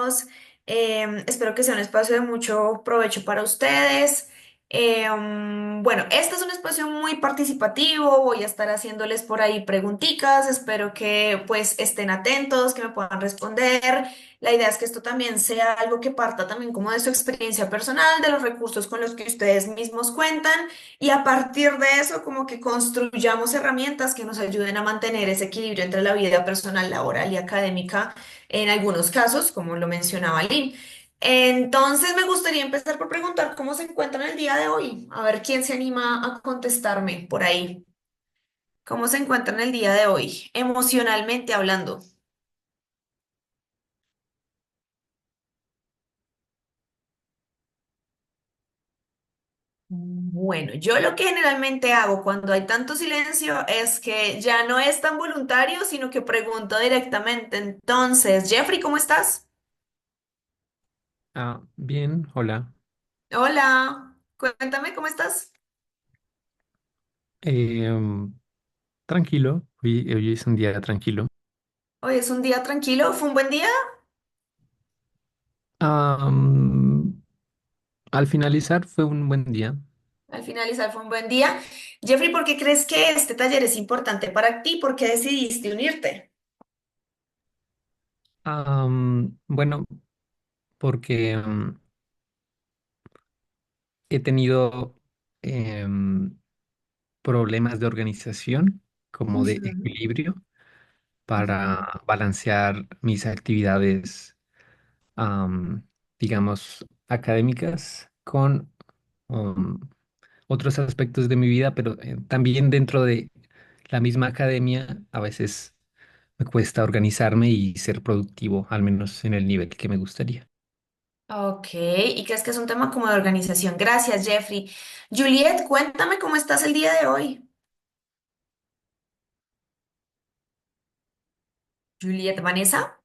todos. Espero que sea un espacio de mucho provecho para ustedes. Bueno, este es un espacio muy participativo. Voy a estar haciéndoles por ahí preguntitas. Espero que pues estén atentos, que me puedan responder. La idea es que esto también sea algo que parta también como de su experiencia personal, de los recursos con los que ustedes mismos cuentan. Y a partir de eso, como que construyamos herramientas que nos ayuden a mantener ese equilibrio entre la vida personal, laboral y académica en algunos casos, como lo mencionaba Lynn. Entonces, me gustaría empezar por preguntar cómo se encuentran el día de hoy. A ver quién se anima a contestarme por ahí. ¿Cómo se encuentran el día de hoy, emocionalmente hablando? Bueno, yo lo que generalmente hago cuando hay tanto silencio es que ya no es tan voluntario, sino que pregunto directamente. Entonces, Jeffrey, ¿cómo estás? Bien, hola. Hola, cuéntame cómo estás. Eh, um, Tranquilo, hoy es un día tranquilo. Hoy es un día tranquilo, ¿fue un buen día? Am, Al finalizar fue un buen día. Al finalizar fue un buen día. Jeffrey, ¿por qué crees que este taller es importante para ti? ¿Por qué decidiste unirte? Bueno, porque he tenido em, problemas de organización, como de Ujú. equilibrio, Ujú. para balancear mis actividades, am, digamos, académicas con otros aspectos de mi vida, pero también dentro de la misma academia a veces me cuesta organizarme y ser productivo, al menos en el nivel que me gustaría. Ok, ¿y crees que es un tema como de organización? Gracias, Jeffrey. Juliet, cuéntame cómo estás el día de hoy. Juliet, Vanessa.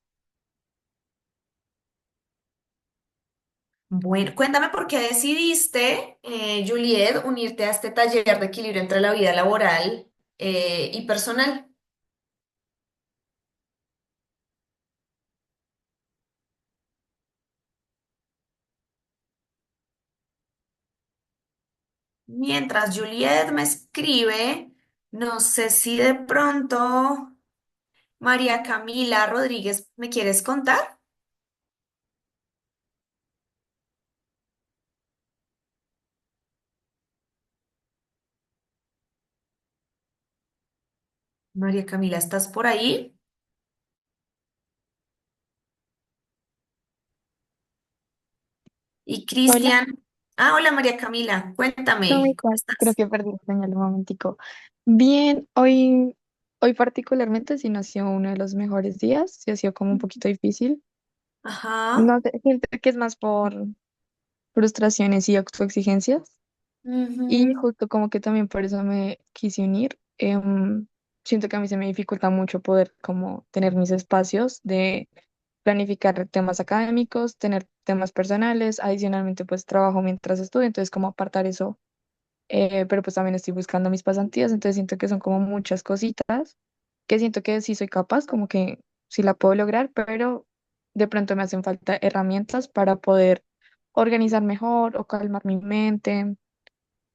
Bueno, cuéntame por qué decidiste, Juliet, unirte a este taller de equilibrio entre la vida laboral, y personal. Mientras Juliet me escribe, no sé si de pronto María Camila Rodríguez, ¿me quieres contar? María Camila, ¿estás por ahí? Y Hola, Cristian. Ah, hola María Camila, no me cuéntame, ¿cómo cuadro, creo estás? que perdí la señal un momentico. Bien, hoy particularmente sí no ha sido uno de los mejores días, sí ha sido como un poquito difícil. Ajá. No sé, siento que es más por frustraciones y autoexigencias y Ujú. justo como que también por eso me quise unir. Siento que a mí se me dificulta mucho poder como tener mis espacios de planificar temas académicos, tener temas personales, adicionalmente pues trabajo mientras estudio, entonces como apartar eso, pero pues también estoy buscando mis pasantías, entonces siento que son como muchas cositas que siento que sí soy capaz, como que sí la puedo lograr, pero de pronto me hacen falta herramientas para poder organizar mejor o calmar mi mente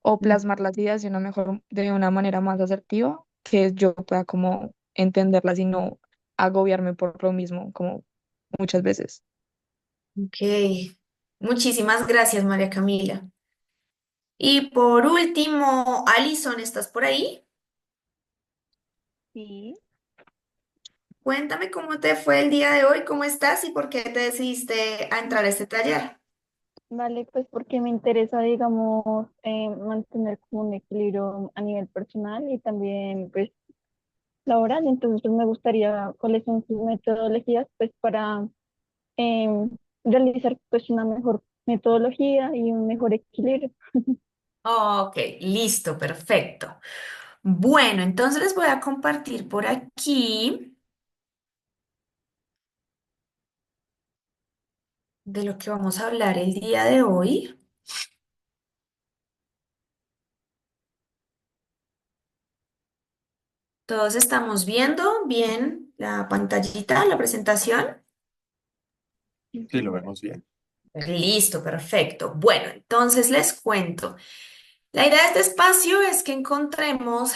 o plasmar las ideas de una manera más asertiva, que yo pueda como entenderlas y no agobiarme por lo mismo, como muchas veces. Ok. Muchísimas gracias, María Camila. Y por último, Alison, ¿estás por ahí? Sí, Cuéntame cómo te fue el día de hoy, cómo estás y por qué te decidiste a entrar a este taller. vale, pues porque me interesa, digamos, mantener como un equilibrio a nivel personal y también, pues, laboral. Entonces, pues, me gustaría cuáles son sus metodologías, pues, para em, realizar, pues, una mejor metodología y un mejor equilibrio. Ok, listo, perfecto. Bueno, entonces les voy a compartir por aquí de lo que vamos a hablar el día de hoy. Todos estamos viendo bien la pantallita, la presentación. Sí, lo vemos bien. Listo, perfecto. Bueno, entonces les cuento. La idea de este espacio es que encontremos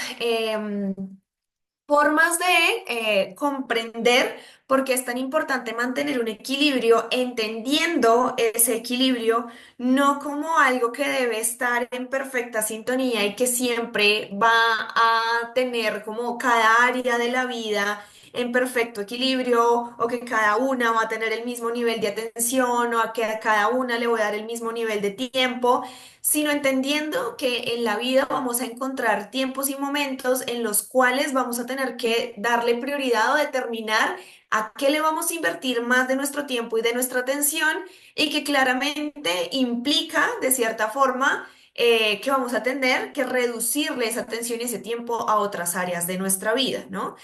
formas de comprender por qué es tan importante mantener un equilibrio, entendiendo ese equilibrio no como algo que debe estar en perfecta sintonía y que siempre va a tener como cada área de la vida en perfecto equilibrio o que cada una va a tener el mismo nivel de atención o a que a cada una le voy a dar el mismo nivel de tiempo, sino entendiendo que en la vida vamos a encontrar tiempos y momentos en los cuales vamos a tener que darle prioridad o determinar a qué le vamos a invertir más de nuestro tiempo y de nuestra atención y que claramente implica, de cierta forma, que vamos a tener que reducirle esa atención y ese tiempo a otras áreas de nuestra vida, ¿no?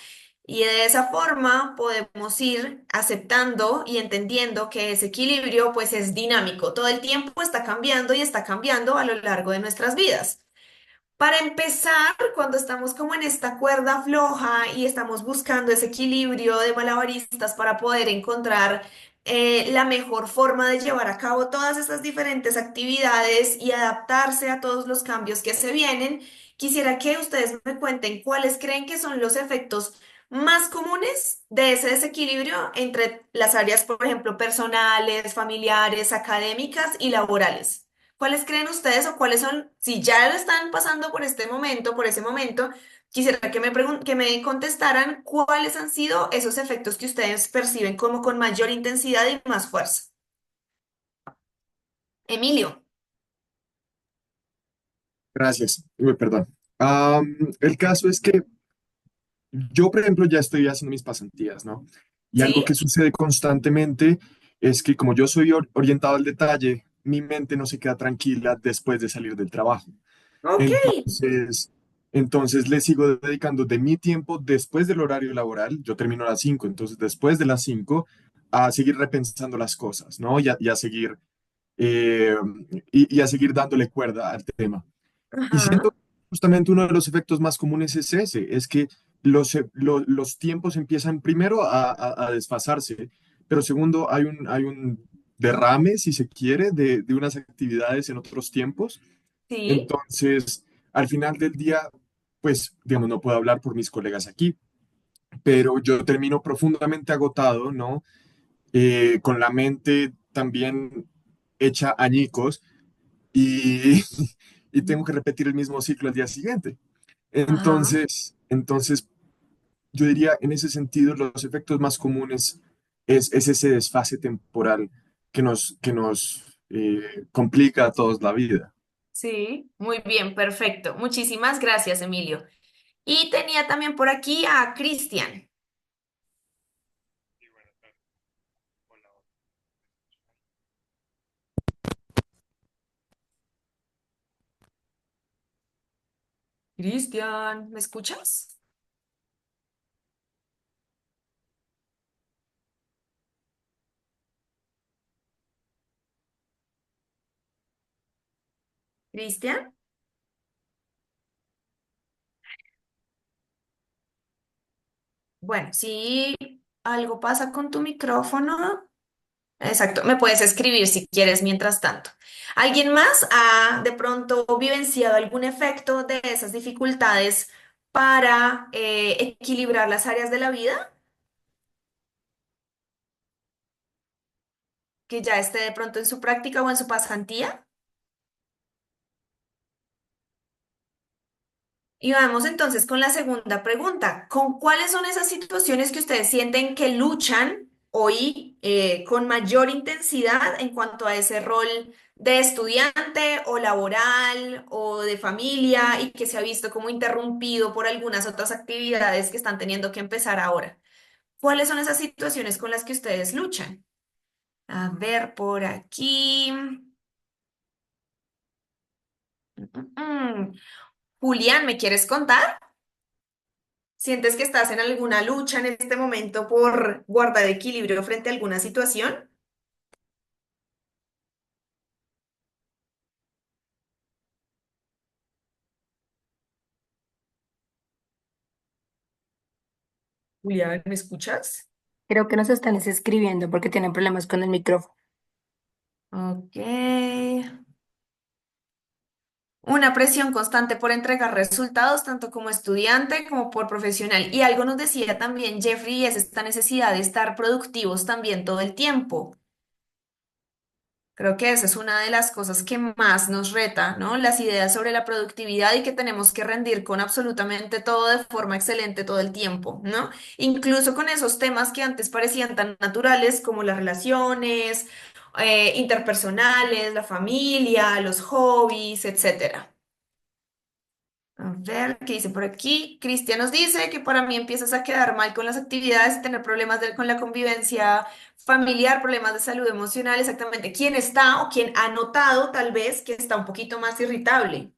Y de esa forma podemos ir aceptando y entendiendo que ese equilibrio pues es dinámico. Todo el tiempo está cambiando a lo largo de nuestras vidas. Para empezar, cuando estamos como en esta cuerda floja y estamos buscando ese equilibrio de malabaristas para poder encontrar la mejor forma de llevar a cabo todas estas diferentes actividades y adaptarse a todos los cambios que se vienen, quisiera que ustedes me cuenten cuáles creen que son los efectos más comunes de ese desequilibrio entre las áreas, por ejemplo, personales, familiares, académicas y laborales. ¿Cuáles creen ustedes o cuáles son, si ya lo están pasando por este momento, por ese momento, quisiera que que me contestaran cuáles han sido esos efectos que ustedes perciben como con mayor intensidad y más fuerza? Emilio. Gracias. Uy, perdón. El caso es que yo, por ejemplo, ya estoy haciendo mis pasantías, ¿no? Y algo que ¿Sí? sucede constantemente es que como yo soy orientado al detalle, mi mente no se queda tranquila después de salir del trabajo. Ok. Entonces, entonces le sigo dedicando de mi tiempo después del horario laboral. Yo termino a las 5, entonces después de las 5 a seguir repensando las cosas, ¿no? Y a seguir, eh, y a seguir dándole cuerda al tema. Y siento Ajá. que justamente uno de los efectos más comunes es ese, es que los tiempos empiezan primero a desfasarse, pero segundo, hay un derrame, si se quiere, de unas actividades en otros tiempos. Sí. Entonces, al final del día, pues, digamos, no puedo hablar por mis colegas aquí, pero yo termino profundamente agotado, ¿no? Con la mente también hecha añicos y, y tengo que repetir el mismo ciclo al día siguiente. Ajá. Entonces, yo diría, en ese sentido, los efectos más comunes es ese desfase temporal que nos complica a todos la vida. Sí. Muy bien, perfecto. Muchísimas gracias, Emilio. Y tenía también por aquí a Cristian. Cristian, ¿me escuchas? Cristian. Bueno, si algo pasa con tu micrófono, exacto, me puedes escribir si quieres mientras tanto. ¿Alguien más ha de pronto vivenciado algún efecto de esas dificultades para equilibrar las áreas de la vida? Que ya esté de pronto en su práctica o en su pasantía. Y vamos entonces con la segunda pregunta. ¿Con cuáles son esas situaciones que ustedes sienten que luchan hoy con mayor intensidad en cuanto a ese rol de estudiante o laboral o de familia y que se ha visto como interrumpido por algunas otras actividades que están teniendo que empezar ahora? ¿Cuáles son esas situaciones con las que ustedes luchan? A ver, por aquí. Julián, ¿me quieres contar? ¿Sientes que estás en alguna lucha en este momento por guardar equilibrio frente a alguna situación? Julián, ¿me escuchas? Creo que nos están escribiendo porque tienen problemas con el micrófono. Ok. Una presión constante por entregar resultados, tanto como estudiante como por profesional. Y algo nos decía también Jeffrey, es esta necesidad de estar productivos también todo el tiempo. Creo que esa es una de las cosas que más nos reta, ¿no? Las ideas sobre la productividad y que tenemos que rendir con absolutamente todo de forma excelente todo el tiempo, ¿no? Incluso con esos temas que antes parecían tan naturales como las relaciones, interpersonales, la familia, los hobbies, etcétera. A ver, ¿qué dice por aquí? Cristian nos dice que para mí empiezas a quedar mal con las actividades, tener problemas con la convivencia familiar, problemas de salud emocional, exactamente. ¿Quién está o quién ha notado tal vez que está un poquito más irritable?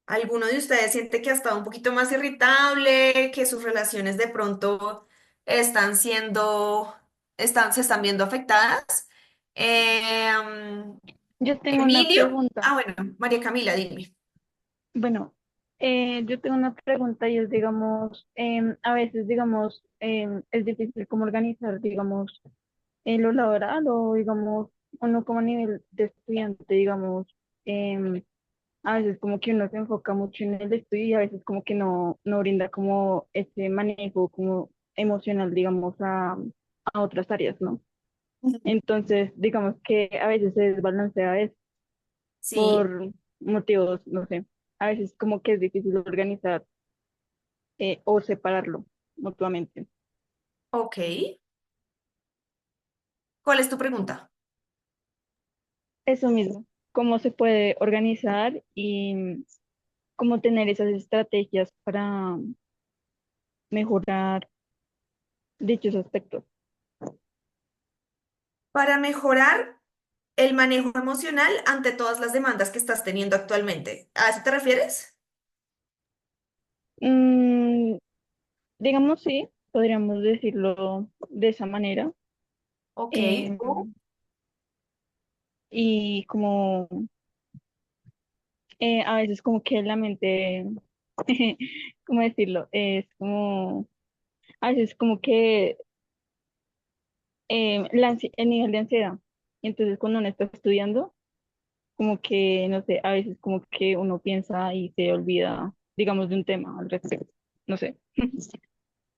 ¿Alguno de ustedes siente que ha estado un poquito más irritable, que sus relaciones de pronto están siendo, se están viendo afectadas? Em, Yo tengo una Emilio, pregunta. bueno, María Camila, dime. Bueno, yo tengo una pregunta y es, digamos, a veces, digamos, es difícil como organizar, digamos, en lo laboral o, digamos, uno como a nivel de estudiante, digamos, em, a veces como que uno se enfoca mucho en el estudio y a veces como que no brinda como ese manejo como emocional, digamos, a otras áreas, ¿no? Entonces, digamos que a veces se desbalancea eso Sí, por motivos, no sé, a veces como que es difícil organizar o separarlo mutuamente. ok. ¿Cuál es tu pregunta? Eso mismo, cómo se puede organizar y cómo tener esas estrategias para mejorar dichos aspectos. Para mejorar el manejo emocional ante todas las demandas que estás teniendo actualmente. ¿A eso te refieres? Mm, digamos sí, podríamos decirlo de esa manera. Ok. em, y como a veces como que la mente, ¿cómo decirlo? Es como, a veces como que el nivel de ansiedad. Entonces cuando uno está estudiando, como que, no sé, a veces como que uno piensa y se olvida, digamos, de un tema al respecto. No sé.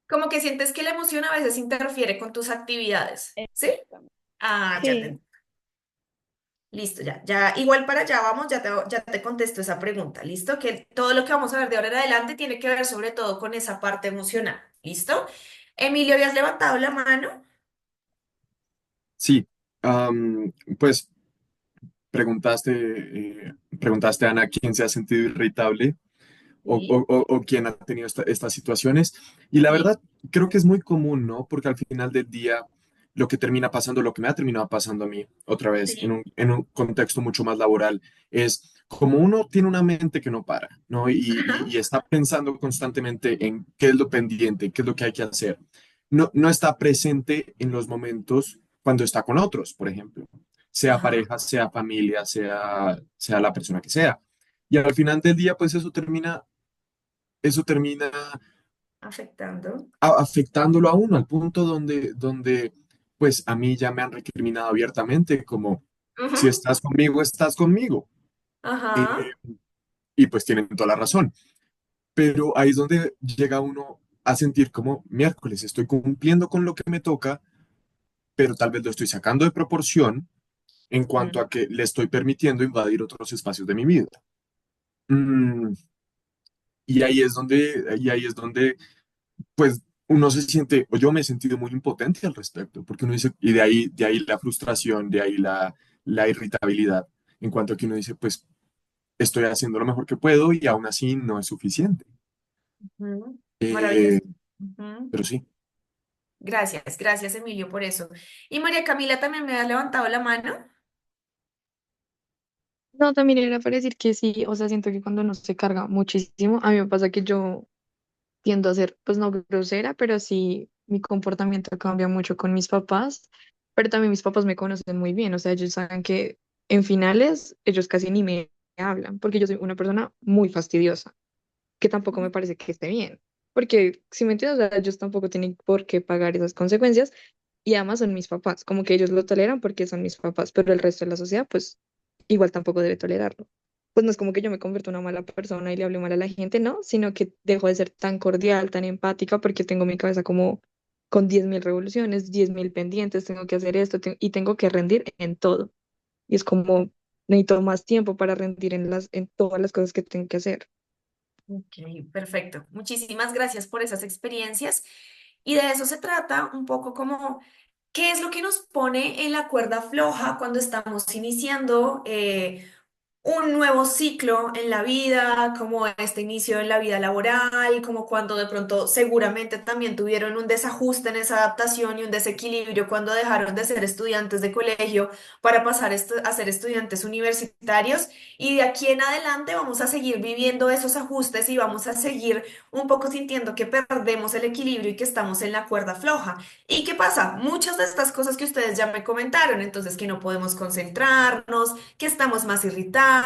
Como que sientes que la emoción a veces interfiere con tus actividades, ¿sí? Exactamente. Ah, ya Sí, te... Listo, ya, ya, igual para allá vamos, ya te contesto esa pregunta, ¿listo? Que todo lo que vamos a ver de ahora en adelante tiene que ver sobre todo con esa parte emocional, ¿listo? Emilio, ¿habías levantado la mano? Sí, pues preguntaste, Ana, quién se ha sentido irritable Sí. o quién ha tenido estas situaciones. Y la Sí. verdad, creo que es muy común, ¿no? Porque al final del día, lo que termina pasando, lo que me ha terminado pasando a mí, otra vez, en Sí. un contexto mucho más laboral, es como uno tiene una mente que no para, ¿no? Y está pensando constantemente en qué es lo pendiente, qué es lo que hay que hacer. No está presente en los momentos cuando está con otros, por ejemplo, sea Ajá, pareja, sea familia, sea la persona que sea. Y al final del día, pues eso termina afectando. afectándolo a uno al punto donde, pues a mí ya me han recriminado abiertamente como, si Ujú. estás conmigo, estás conmigo. Eh, Ajá. y pues tienen toda la razón. Pero ahí es donde llega uno a sentir como, miércoles, estoy cumpliendo con lo que me toca, pero tal vez lo estoy sacando de proporción en cuanto Mm. a que le estoy permitiendo invadir otros espacios de mi vida. Mm, y ahí es donde pues uno se siente, o yo me he sentido muy impotente al respecto, porque uno dice, y de ahí la frustración, de ahí la irritabilidad, en cuanto a que uno dice, pues estoy haciendo lo mejor que puedo y aún así no es suficiente. Ujú. Eh, Maravilloso. Ujú. pero sí, Gracias, gracias Emilio por eso. Y María Camila también me ha levantado la mano. No, también era para decir que sí, o sea, siento que cuando uno se carga muchísimo, a mí me pasa que yo tiendo a ser, pues no grosera, pero sí mi comportamiento cambia mucho con mis papás, pero también mis papás me conocen muy bien, o sea, ellos saben que en finales ellos casi ni me hablan, porque yo soy una persona muy fastidiosa, que tampoco me parece que esté bien. porque si me entiendes, o sea, ellos tampoco tienen por qué pagar esas consecuencias y además son mis papás, como que ellos lo toleran porque son mis papás, pero el resto de la sociedad pues igual tampoco debe tolerarlo. Pues no es como que yo me convierto en una mala persona y le hable mal a la gente, no, sino que dejo de ser tan cordial, tan empática porque tengo mi cabeza como con 10.000 revoluciones, 10.000 pendientes, tengo que hacer esto y tengo que rendir en todo. Y es como necesito más tiempo para rendir en todas las cosas que tengo que hacer. Ok, perfecto. Muchísimas gracias por esas experiencias. Y de eso se trata un poco como, ¿qué es lo que nos pone en la cuerda floja cuando estamos iniciando un nuevo ciclo en la vida, como este inicio en la vida laboral, como cuando de pronto seguramente también tuvieron un desajuste en esa adaptación y un desequilibrio cuando dejaron de ser estudiantes de colegio para pasar a ser estudiantes universitarios? Y de aquí en adelante vamos a seguir viviendo esos ajustes y vamos a seguir un poco sintiendo que perdemos el equilibrio y que estamos en la cuerda floja. ¿Y qué pasa? Muchas de estas cosas que ustedes ya me comentaron, entonces que no podemos concentrarnos, que estamos más irritables,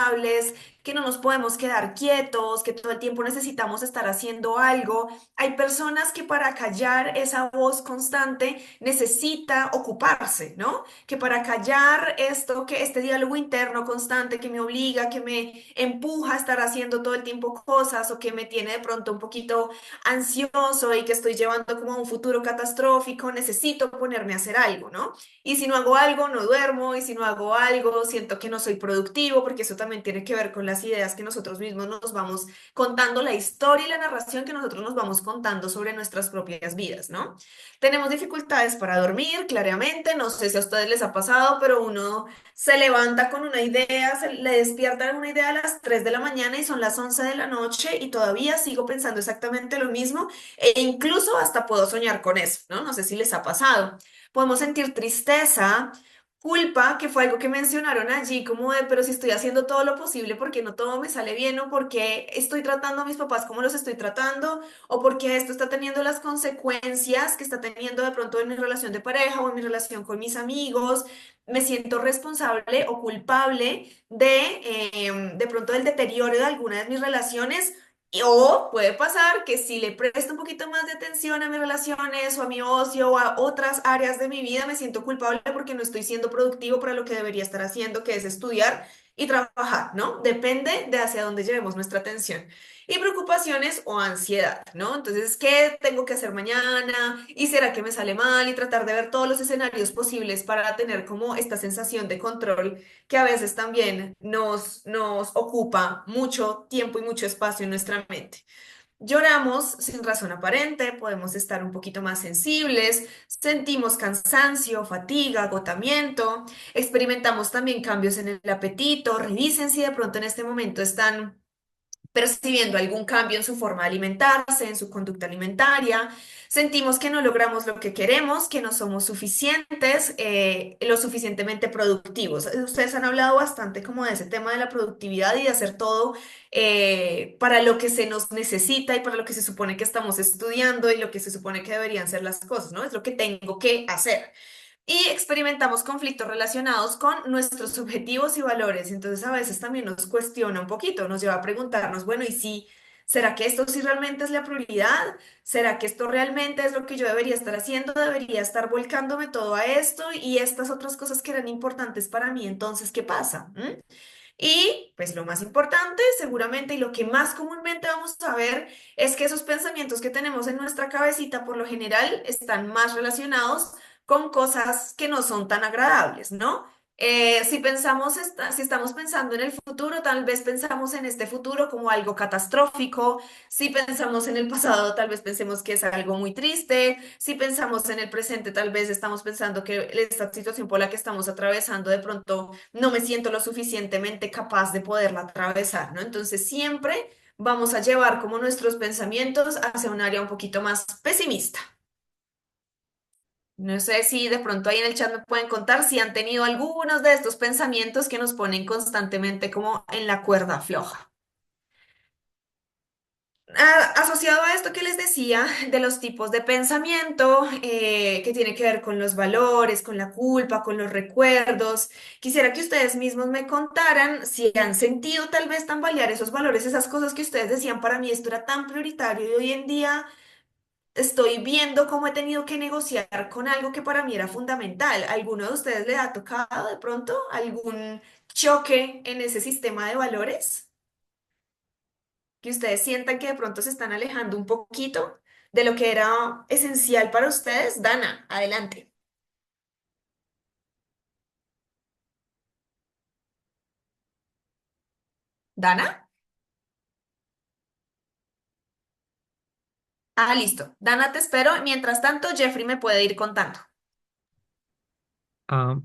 que no nos podemos quedar quietos, que todo el tiempo necesitamos estar haciendo algo. Hay personas que para callar esa voz constante necesita ocuparse, ¿no? Que para callar esto, que este diálogo interno constante que me obliga, que me empuja a estar haciendo todo el tiempo cosas o que me tiene de pronto un poquito ansioso y que estoy llevando como a un futuro catastrófico, necesito ponerme a hacer algo, ¿no? Y si no hago algo, no duermo, y si no hago algo, siento que no soy productivo, porque eso también tiene que ver con las ideas que nosotros mismos nos vamos contando, la historia y la narración que nosotros nos vamos contando sobre nuestras propias vidas, ¿no? Tenemos dificultades para dormir, claramente, no sé si a ustedes les ha pasado, pero uno se levanta con una idea, se le despierta una idea a las 3 de la mañana y son las 11 de la noche y todavía sigo pensando exactamente lo mismo e incluso hasta puedo soñar con eso, ¿no? No sé si les ha pasado. Podemos sentir tristeza, culpa, que fue algo que mencionaron allí, como de, pero si estoy haciendo todo lo posible porque no todo me sale bien o porque estoy tratando a mis papás como los estoy tratando o porque esto está teniendo las consecuencias que está teniendo de pronto en mi relación de pareja o en mi relación con mis amigos. Me siento responsable o culpable de pronto del deterioro de alguna de mis relaciones. O puede pasar que si le presto un poquito más de atención a mis relaciones o a mi ocio o a otras áreas de mi vida, me siento culpable porque no estoy siendo productivo para lo que debería estar haciendo, que es estudiar y trabajar, ¿no? Depende de hacia dónde llevemos nuestra atención. Y preocupaciones o ansiedad, ¿no? Entonces, ¿qué tengo que hacer mañana? ¿Y será que me sale mal? Y tratar de ver todos los escenarios posibles para tener como esta sensación de control que a veces también nos ocupa mucho tiempo y mucho espacio en nuestra mente. Lloramos sin razón aparente, podemos estar un poquito más sensibles, sentimos cansancio, fatiga, agotamiento, experimentamos también cambios en el apetito. Revisen si de pronto en este momento están percibiendo algún cambio en su forma de alimentarse, en su conducta alimentaria. Sentimos que no logramos lo que queremos, que no somos suficientes, lo suficientemente productivos. Ustedes han hablado bastante como de ese tema de la productividad y de hacer todo para lo que se nos necesita y para lo que se supone que estamos estudiando y lo que se supone que deberían ser las cosas, ¿no? Es lo que tengo que hacer. Y experimentamos conflictos relacionados con nuestros objetivos y valores. Entonces a veces también nos cuestiona un poquito, nos lleva a preguntarnos, bueno, ¿y si, será que esto sí realmente es la prioridad? ¿Será que esto realmente es lo que yo debería estar haciendo? ¿Debería estar volcándome todo a esto y estas otras cosas que eran importantes para mí? Entonces, ¿qué pasa? Y pues lo más importante, seguramente, y lo que más comúnmente vamos a ver es que esos pensamientos que tenemos en nuestra cabecita por lo general están más relacionados con cosas que no son tan agradables, ¿no? Si pensamos, si estamos pensando en el futuro, tal vez pensamos en este futuro como algo catastrófico. Si pensamos en el pasado, tal vez pensemos que es algo muy triste. Si pensamos en el presente, tal vez estamos pensando que esta situación por la que estamos atravesando de pronto no me siento lo suficientemente capaz de poderla atravesar, ¿no? Entonces siempre vamos a llevar como nuestros pensamientos hacia un área un poquito más pesimista. No sé si de pronto ahí en el chat me pueden contar si han tenido algunos de estos pensamientos que nos ponen constantemente como en la cuerda floja. Asociado a esto que les decía de los tipos de pensamiento, que tiene que ver con los valores, con la culpa, con los recuerdos, quisiera que ustedes mismos me contaran si han sentido tal vez tambalear esos valores, esas cosas que ustedes decían, para mí esto era tan prioritario y hoy en día estoy viendo cómo he tenido que negociar con algo que para mí era fundamental. ¿Alguno de ustedes le ha tocado de pronto algún choque en ese sistema de valores? Que ustedes sientan que de pronto se están alejando un poquito de lo que era esencial para ustedes. Dana, adelante. ¿Dana? Ah, listo. Dana, te espero. Mientras tanto, Jeffrey me puede ir contando.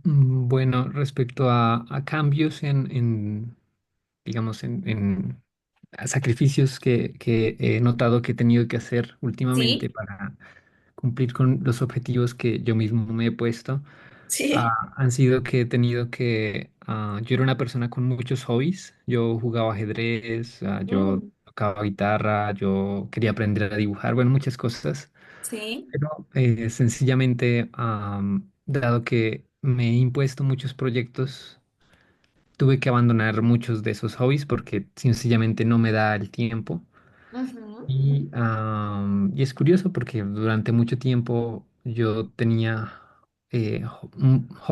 Bueno, respecto a cambios digamos, a sacrificios que he notado que he tenido que hacer últimamente ¿Sí? para cumplir con los objetivos que yo mismo me he puesto, Sí. han sido que he tenido yo era una persona con muchos hobbies, yo jugaba ajedrez, yo Mm, tocaba guitarra, yo quería aprender a dibujar, bueno, muchas cosas, sí. pero sencillamente, dado que me he impuesto muchos proyectos, tuve que abandonar muchos de esos hobbies porque sencillamente no me da el tiempo. Ujú, Y es curioso porque durante mucho tiempo yo tenía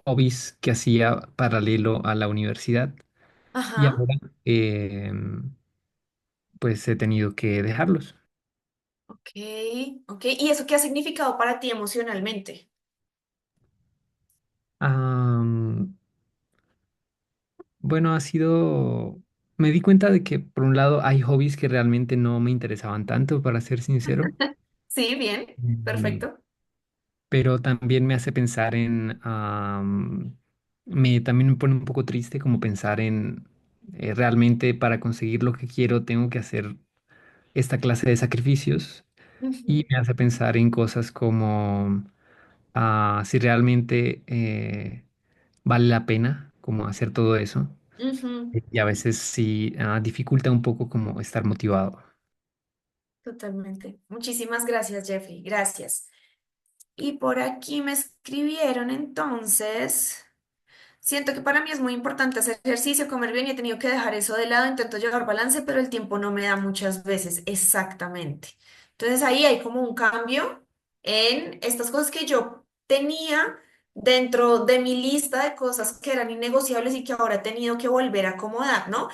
hobbies que hacía paralelo a la universidad y ajá. ahora pues he tenido que dejarlos. Ok, ok. ¿Y eso qué ha significado para ti emocionalmente? Am, bueno, me di cuenta de que por un lado hay hobbies que realmente no me interesaban tanto, para ser sincero. Sí, bien. Mm, Perfecto. pero también me hace pensar también me pone un poco triste como pensar en realmente para conseguir lo que quiero tengo que hacer esta clase de sacrificios y Ujú, me hace pensar en cosas como si realmente vale la pena como hacer todo eso ujú. y a veces sí dificulta un poco como estar motivado. Totalmente. Muchísimas gracias, Jeffrey. Gracias. Y por aquí me escribieron entonces. Siento que para mí es muy importante hacer ejercicio, comer bien y he tenido que dejar eso de lado. Intento llevar balance, pero el tiempo no me da muchas veces. Exactamente. Entonces ahí hay como un cambio en estas cosas que yo tenía dentro de mi lista de cosas que eran innegociables y que ahora he tenido que volver a acomodar, ¿no?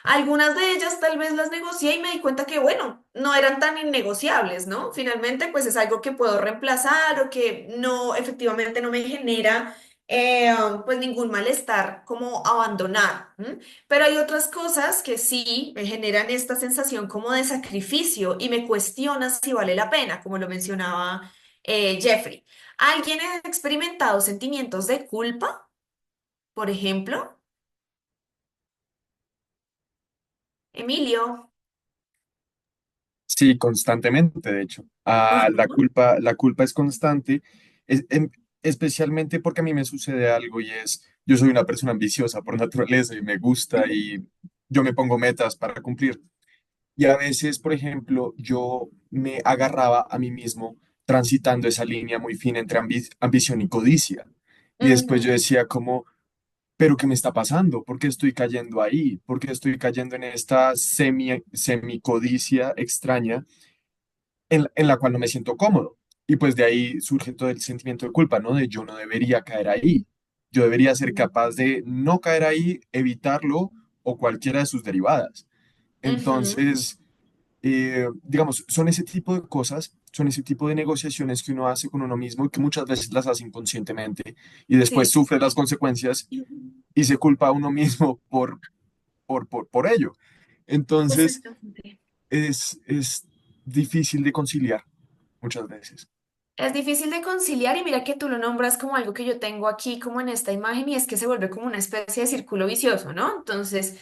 Algunas de ellas tal vez las negocié y me di cuenta que, bueno, no eran tan innegociables, ¿no? Finalmente, pues es algo que puedo reemplazar o que no, efectivamente no me genera eh, pues ningún malestar como abandonar. ¿M? Pero hay otras cosas que sí me generan esta sensación como de sacrificio y me cuestiona si vale la pena, como lo mencionaba Jeffrey. ¿Alguien ha experimentado sentimientos de culpa, por ejemplo? Emilio. Sí, constantemente, de hecho. Ajá. La culpa es constante, especialmente porque a mí me sucede algo y es, yo soy una persona ambiciosa por naturaleza y me gusta y yo me pongo metas para cumplir. Y a veces, por ejemplo, yo me agarraba a mí mismo transitando esa línea muy fina entre ambición y codicia. Y después yo Ujú, decía como, ¿pero qué me está pasando? ¿Por qué estoy cayendo ahí? ¿Por qué estoy cayendo en esta semicodicia extraña en la cual no me siento cómodo? Y pues de ahí surge todo el sentimiento de culpa, ¿no? De yo no debería caer ahí. Yo debería ser capaz de no caer ahí, evitarlo o cualquiera de sus derivadas. ujú. Entonces, digamos, son ese tipo de cosas, son ese tipo de negociaciones que uno hace con uno mismo y que muchas veces las hace inconscientemente y después Sí, sufre las consecuencias y se culpa a uno mismo por ello. Entonces, exactamente. es difícil de conciliar muchas veces. Es difícil de conciliar y mira que tú lo nombras como algo que yo tengo aquí como en esta imagen y es que se vuelve como una especie de círculo vicioso, ¿no? Entonces,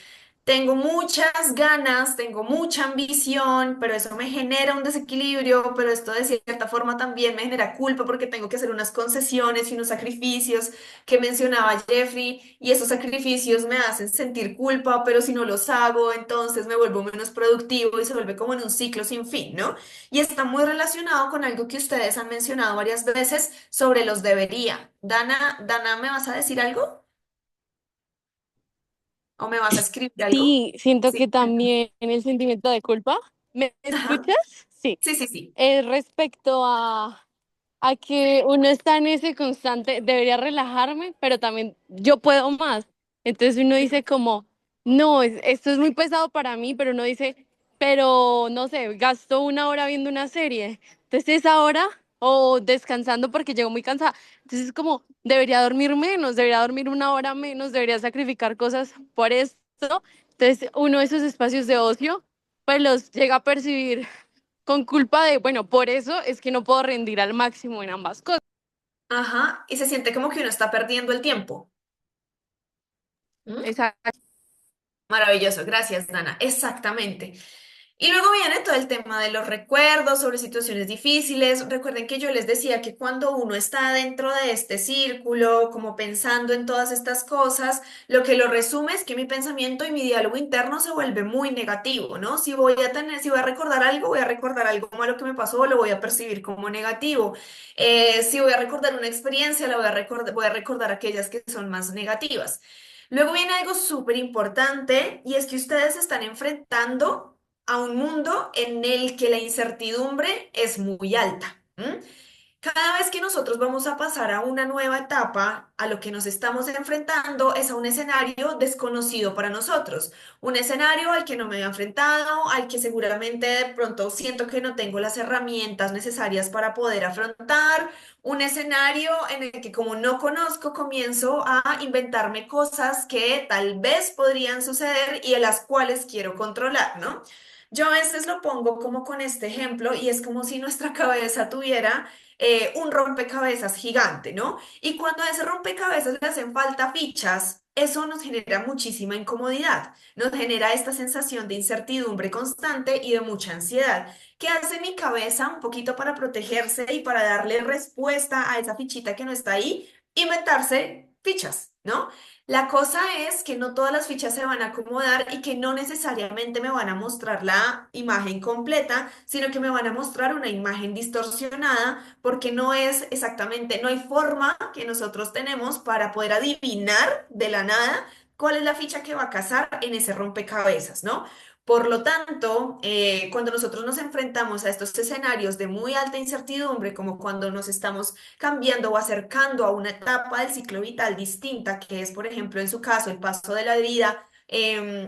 tengo muchas ganas, tengo mucha ambición, pero eso me genera un desequilibrio, pero esto de cierta forma también me genera culpa porque tengo que hacer unas concesiones y unos sacrificios que mencionaba Jeffrey y esos sacrificios me hacen sentir culpa, pero si no los hago, entonces me vuelvo menos productivo y se vuelve como en un ciclo sin fin, ¿no? Y está muy relacionado con algo que ustedes han mencionado varias veces sobre los debería. Dana, ¿me vas a decir algo? ¿O me vas a escribir algo? Sí, siento que Sí. también el sentimiento de culpa. ¿Me Ajá. escuchas? Sí, Sí, sí, sí. es respecto a que uno está en ese constante, debería relajarme, pero también yo puedo más. Entonces uno dice como, no, esto es muy pesado para mí, pero uno dice, pero no sé, gasto una hora viendo una serie. Entonces esa hora o descansando porque llego muy cansada. Entonces es como, debería dormir menos, debería dormir una hora menos, debería sacrificar cosas por esto. Entonces uno de esos espacios de ocio, pues los llega a percibir con culpa de, bueno, por eso es que no puedo rendir al máximo en ambas cosas. Ajá, y se siente como que uno está perdiendo el tiempo. ¿Mm? Exacto. Maravilloso, gracias, Dana. Exactamente. Y luego viene todo el tema de los recuerdos sobre situaciones difíciles. Recuerden que yo les decía que cuando uno está dentro de este círculo, como pensando en todas estas cosas, lo que lo resume es que mi pensamiento y mi diálogo interno se vuelve muy negativo, ¿no? Si voy a recordar algo, voy a recordar algo malo que me pasó, lo voy a percibir como negativo. Si voy a recordar una experiencia, voy a recordar aquellas que son más negativas. Luego viene algo súper importante y es que ustedes se están enfrentando a un mundo en el que la incertidumbre es muy alta. ¿M? Cada vez que nosotros vamos a pasar a una nueva etapa, a lo que nos estamos enfrentando es a un escenario desconocido para nosotros, un escenario al que no me había enfrentado, al que seguramente de pronto siento que no tengo las herramientas necesarias para poder afrontar, un escenario en el que como no conozco, comienzo a inventarme cosas que tal vez podrían suceder y de las cuales quiero controlar, ¿no? Yo a veces lo pongo como con este ejemplo y es como si nuestra cabeza tuviera un rompecabezas gigante, ¿no? Y cuando a ese rompecabezas le hacen falta fichas, eso nos genera muchísima incomodidad, nos genera esta sensación de incertidumbre constante y de mucha ansiedad. ¿Qué hace mi cabeza un poquito para protegerse y para darle respuesta a esa fichita que no está ahí? Inventarse fichas, ¿no? La cosa es que no todas las fichas se van a acomodar y que no necesariamente me van a mostrar la imagen completa, sino que me van a mostrar una imagen distorsionada porque no es exactamente, no hay forma que nosotros tenemos para poder adivinar de la nada cuál es la ficha que va a casar en ese rompecabezas, ¿no? Por lo tanto, cuando nosotros nos enfrentamos a estos escenarios de muy alta incertidumbre, como cuando nos estamos cambiando o acercando a una etapa del ciclo vital distinta, que es, por ejemplo, en su caso, el paso de la vida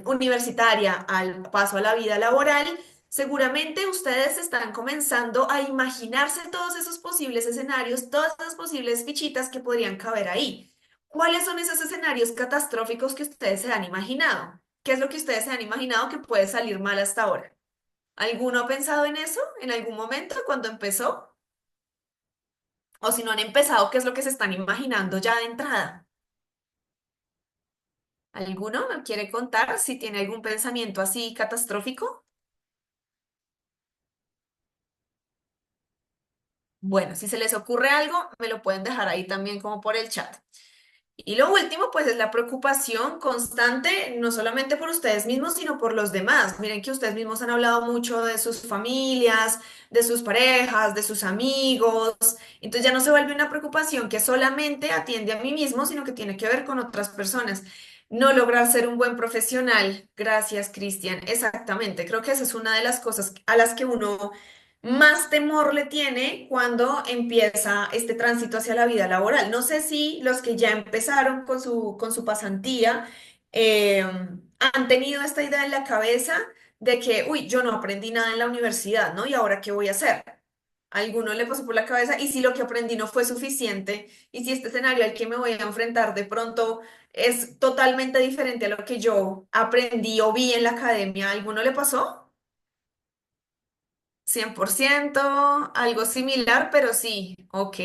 universitaria al paso a la vida laboral, seguramente ustedes están comenzando a imaginarse todos esos posibles escenarios, todas esas posibles fichitas que podrían caber ahí. ¿Cuáles son esos escenarios catastróficos que ustedes se han imaginado? ¿Qué es lo que ustedes se han imaginado que puede salir mal hasta ahora? ¿Alguno ha pensado en eso en algún momento cuando empezó? O si no han empezado, ¿qué es lo que se están imaginando ya de entrada? ¿Alguno me quiere contar si tiene algún pensamiento así catastrófico? Bueno, si se les ocurre algo, me lo pueden dejar ahí también como por el chat. Y lo último, pues es la preocupación constante, no solamente por ustedes mismos, sino por los demás. Miren que ustedes mismos han hablado mucho de sus familias, de sus parejas, de sus amigos. Entonces ya no se vuelve una preocupación que solamente atiende a mí mismo, sino que tiene que ver con otras personas. No lograr ser un buen profesional. Gracias, Cristian. Exactamente. Creo que esa es una de las cosas a las que uno más temor le tiene cuando empieza este tránsito hacia la vida laboral. No sé si los que ya empezaron con su pasantía han tenido esta idea en la cabeza de que, uy, yo no aprendí nada en la universidad, ¿no? ¿Y ahora qué voy a hacer? ¿A alguno le pasó por la cabeza? ¿Y si lo que aprendí no fue suficiente? ¿Y si este escenario al que me voy a enfrentar de pronto es totalmente diferente a lo que yo aprendí o vi en la academia? ¿A alguno le pasó? 100% algo similar, pero sí, ok.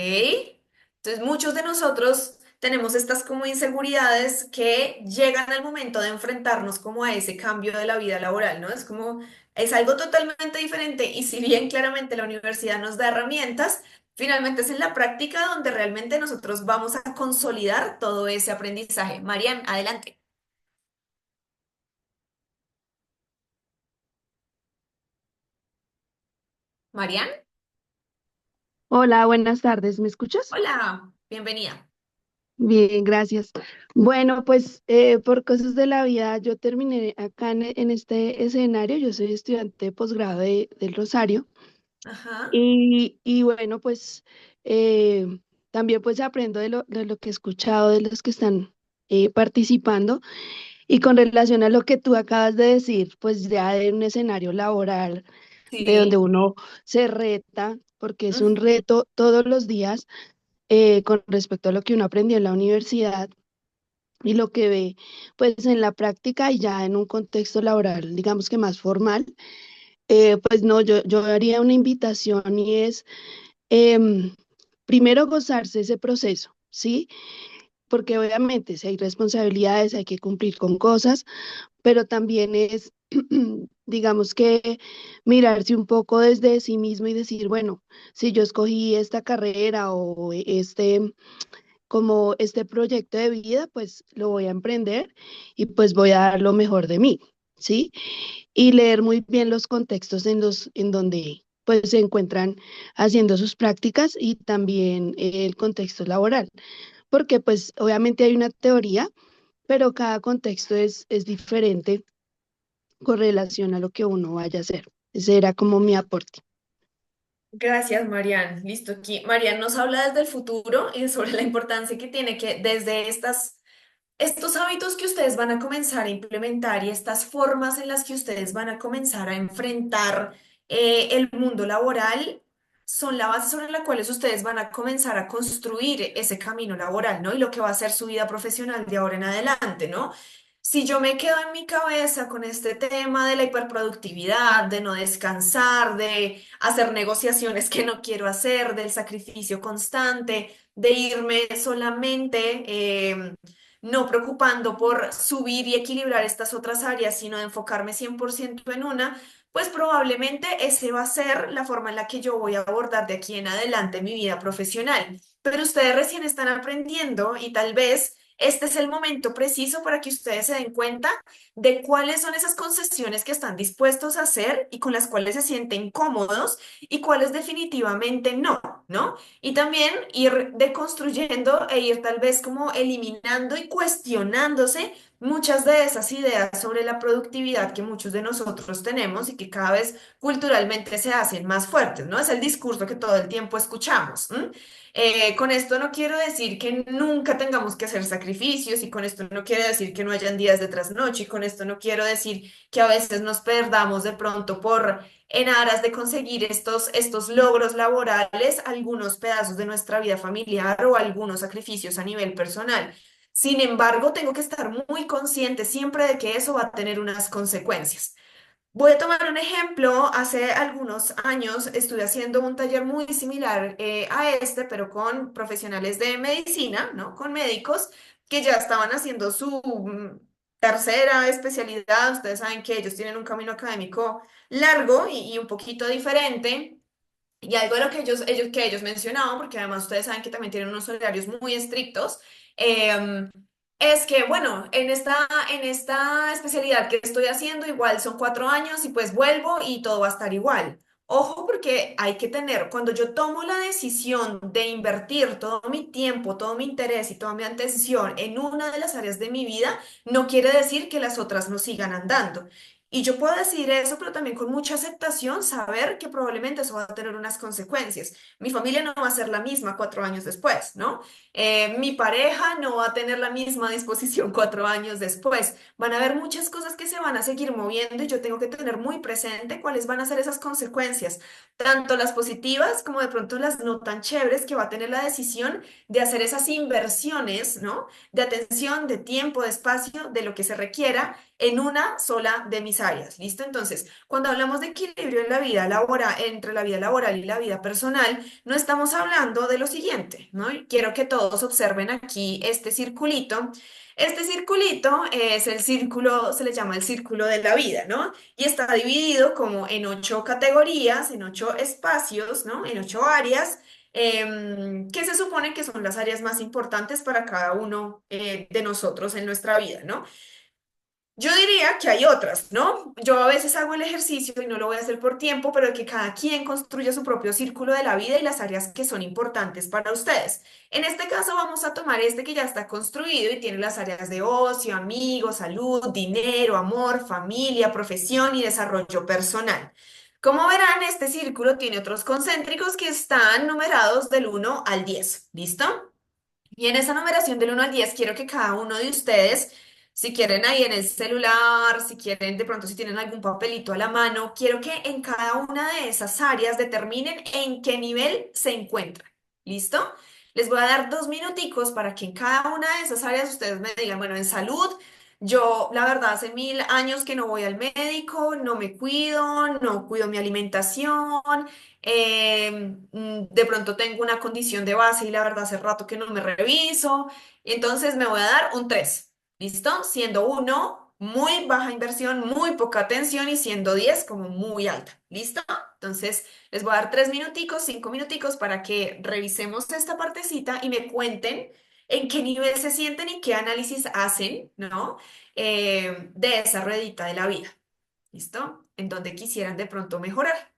Entonces, muchos de nosotros tenemos estas como inseguridades que llegan al momento de enfrentarnos como a ese cambio de la vida laboral, ¿no? Es como, es algo totalmente diferente y si bien claramente la universidad nos da herramientas, finalmente es en la práctica donde realmente nosotros vamos a consolidar todo ese aprendizaje. Marian, adelante. Marian, Hola, buenas tardes. ¿Me escuchas? hola, bienvenida. Bien, gracias. Bueno, pues por cosas de la vida, yo terminé acá en este escenario. Yo soy estudiante de posgrado del Rosario Ajá. Y bueno, pues eh, también pues aprendo de lo que he escuchado de los que están participando. Y con relación a lo que tú acabas de decir, pues ya de un escenario laboral de donde Sí. uno se reta, porque es un Ujú. reto todos los días con respecto a lo que uno aprendió en la universidad y lo que ve pues en la práctica y ya en un contexto laboral, digamos que más formal, pues no, yo haría una invitación y es em, primero gozarse ese proceso, ¿sí? Porque obviamente si hay responsabilidades, hay que cumplir con cosas, pero también es, digamos que mirarse un poco desde sí mismo y decir, bueno, si yo escogí esta carrera o como este proyecto de vida, pues lo voy a emprender y pues voy a dar lo mejor de mí, ¿sí? Y leer muy bien los contextos en donde pues se encuentran haciendo sus prácticas y también el contexto laboral, porque pues obviamente hay una teoría, pero cada contexto es diferente con relación a lo que uno vaya a hacer. Ese era como mi aporte. Gracias, Marian. Listo, aquí. Marian nos habla desde el futuro y sobre la importancia que tiene que desde estos hábitos que ustedes van a comenzar a implementar y estas formas en las que ustedes van a comenzar a enfrentar el mundo laboral son la base sobre la cual ustedes van a comenzar a construir ese camino laboral, ¿no? Y lo que va a ser su vida profesional de ahora en adelante, ¿no? Si yo me quedo en mi cabeza con este tema de la hiperproductividad, de no descansar, de hacer negociaciones que no quiero hacer, del sacrificio constante, de irme solamente no preocupando por subir y equilibrar estas otras áreas, sino de enfocarme 100% en una, pues probablemente ese va a ser la forma en la que yo voy a abordar de aquí en adelante mi vida profesional. Pero ustedes recién están aprendiendo y tal vez este es el momento preciso para que ustedes se den cuenta de cuáles son esas concesiones que están dispuestos a hacer y con las cuales se sienten cómodos y cuáles definitivamente no, ¿no? Y también ir deconstruyendo e ir tal vez como eliminando y cuestionándose muchas de esas ideas sobre la productividad que muchos de nosotros tenemos y que cada vez culturalmente se hacen más fuertes, ¿no? Es el discurso que todo el tiempo escuchamos. ¿M? Con esto no quiero decir que nunca tengamos que hacer sacrificios y con esto no quiero decir que no hayan días de trasnocho y con esto no quiero decir que a veces nos perdamos de pronto por en aras de conseguir estos logros laborales, algunos pedazos de nuestra vida familiar o algunos sacrificios a nivel personal. Sin embargo, tengo que estar muy consciente siempre de que eso va a tener unas consecuencias. Voy a tomar un ejemplo. Hace algunos años estuve haciendo un taller muy similar a este, pero con profesionales de medicina, ¿no? Con médicos que ya estaban haciendo su tercera especialidad. Ustedes saben que ellos tienen un camino académico largo y un poquito diferente. Y algo de lo que ellos mencionaban, porque además ustedes saben que también tienen unos horarios muy estrictos, em, es que, bueno, en esta especialidad que estoy haciendo, igual son 4 años y pues vuelvo y todo va a estar igual. Ojo, porque hay que tener, cuando yo tomo la decisión de invertir todo mi tiempo, todo mi interés y toda mi atención en una de las áreas de mi vida, no quiere decir que las otras no sigan andando. Y yo puedo decir eso, pero también con mucha aceptación, saber que probablemente eso va a tener unas consecuencias. Mi familia no va a ser la misma 4 años después, ¿no? Mi pareja no va a tener la misma disposición 4 años después. Van a haber muchas cosas que se van a seguir moviendo y yo tengo que tener muy presente cuáles van a ser esas consecuencias, tanto las positivas como de pronto las no tan chéveres que va a tener la decisión de hacer esas inversiones, ¿no? De atención, de tiempo, de espacio, de lo que se requiera en una sola de mis áreas. ¿Listo? Entonces, cuando hablamos de equilibrio en la vida laboral, entre la vida laboral y la vida personal, no estamos hablando de lo siguiente, ¿no? Y quiero que todos observen aquí este circulito. Este circulito es el círculo, se le llama el círculo de la vida, ¿no? Y está dividido como en 8 categorías, en 8 espacios, ¿no? En 8 áreas, que se supone que son las áreas más importantes para cada uno de nosotros en nuestra vida, ¿no? Yo diría que hay otras, ¿no? Yo a veces hago el ejercicio y no lo voy a hacer por tiempo, pero que cada quien construya su propio círculo de la vida y las áreas que son importantes para ustedes. En este caso vamos a tomar este que ya está construido y tiene las áreas de ocio, amigos, salud, dinero, amor, familia, profesión y desarrollo personal. Como verán, este círculo tiene otros concéntricos que están numerados del 1 al 10. ¿Listo? Y en esa numeración del 1 al 10 quiero que cada uno de ustedes, si quieren ahí en el celular, si quieren de pronto si tienen algún papelito a la mano, quiero que en cada una de esas áreas determinen en qué nivel se encuentran. ¿Listo? Les voy a dar 2 minuticos para que en cada una de esas áreas ustedes me digan, bueno, en salud, yo la verdad hace 1000 años que no voy al médico, no me cuido, no cuido mi alimentación, de pronto tengo una condición de base y la verdad hace rato que no me reviso, entonces me voy a dar un 3. ¿Listo? Siendo uno muy baja inversión, muy poca atención y siendo 10 como muy alta. ¿Listo? Entonces les voy a dar 3 minuticos, 5 minuticos para que revisemos esta partecita y me cuenten en qué nivel se sienten y qué análisis hacen, ¿no? De esa ruedita de la vida. ¿Listo? En donde quisieran de pronto mejorar.